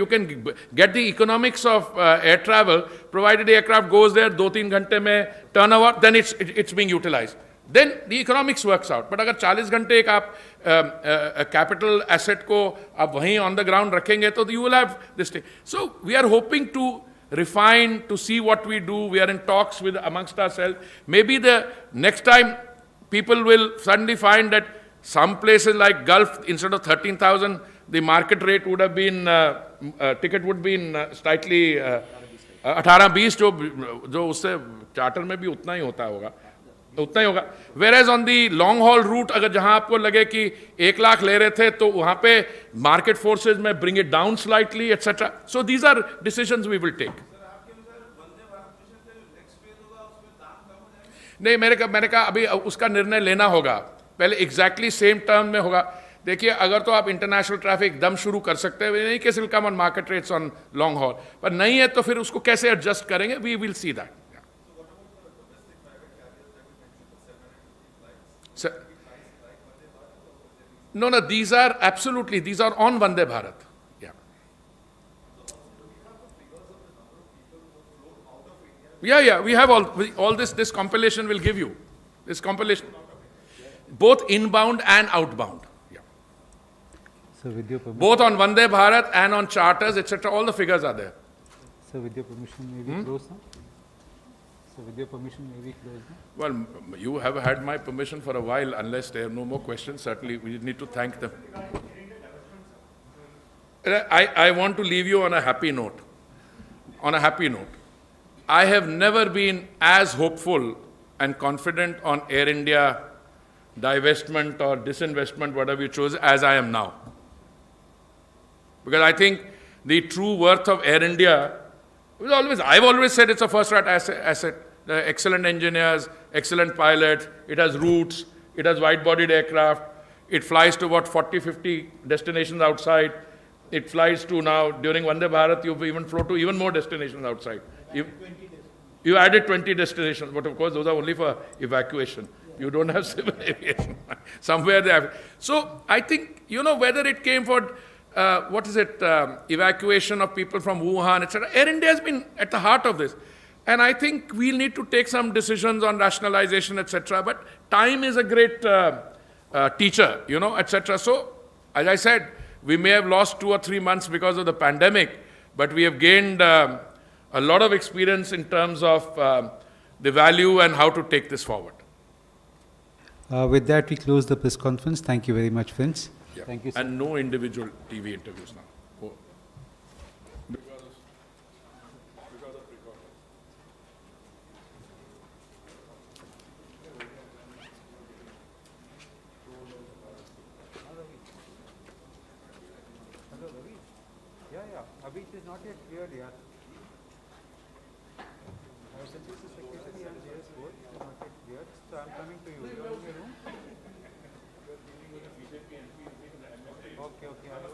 Speaker 1: get the economics of air travel, provided the aircraft goes there, 2-3 घंटे में turnover, then it's being utilized. Then the economics works out. But अगर 40 घंटे एक आप capital asset को आप वहीं on the ground रखेंगे, तो you will have this thing. So we are hoping to refine, to see what we do. We are in talks with amongst ourselves. Maybe the next time people will suddenly find that some places like Gulf, instead of 13,000, the market rate would have been, ticket would be slightly 18-20, जो उससे charter में भी उतना ही होता होगा, उतना ही होगा. Whereas on the long haul route, अगर जहां आपको लगे कि 1 लाख ले रहे थे, तो वहां पे market forces में bring it down slightly, etc. So these are decisions we will take. नहीं, मैंने कहा अभी उसका निर्णय लेना होगा, पहले exactly same term में होगा. देखिए, अगर तो आप इंटरनेशनल ट्रैफिक एकदम शुरू कर सकते हैं, नहीं कैसे will come on market rates on long haul, पर नहीं है तो फिर उसको कैसे एडजस्ट करेंगे, we will see that. No, these are absolutely, these are on Vande Bharat. Yeah, we have all this compilation will give you. This compilation, both inbound and outbound.
Speaker 2: So with your permission,
Speaker 1: Both on Vande Bharat and on charters, etc. All the figures are there.
Speaker 2: so with your permission, may we close now? So with your permission, may we close now?
Speaker 1: Well, you have had my permission for a while. Unless there are no more questions, certainly we need to thank them. I want to leave you on a happy note. On a happy note. I have never been as hopeful and confident on Air India divestment or disinvestment, whatever you choose, as I am now. Because I think the true worth of Air India I've always said it's a first-rate asset. The excellent engineers, excellent pilots, it has routes, it has wide-bodied aircraft, it flies to 40, 50 destinations outside. It flies to now, during Vande Bharat, you've even flown to even more destinations outside. You added 20 destinations, but of course those are only for evacuation. You don't have civil aviation. Somewhere they have. So I think, whether it came for evacuation of people from Wuhan, etc. Air India has been at the heart of this. And I think we'll need to take some decisions on rationalization, etc. But time is a great teacher, etc. So, as I said, we may have lost 2 or 3 months because of the pandemic, but we have gained a lot of experience in terms of the value and how to take this forward.
Speaker 2: With that, we close the press conference. Thank you very much, friends.
Speaker 1: Yeah.
Speaker 2: Thank you, sir.
Speaker 1: And no individual TV interviews now.
Speaker 2: Abhi, it is not yet cleared, yeah. I have sent it to secretary and JS board, it is not yet cleared, so I am coming to you. You are in your room? Okay, I will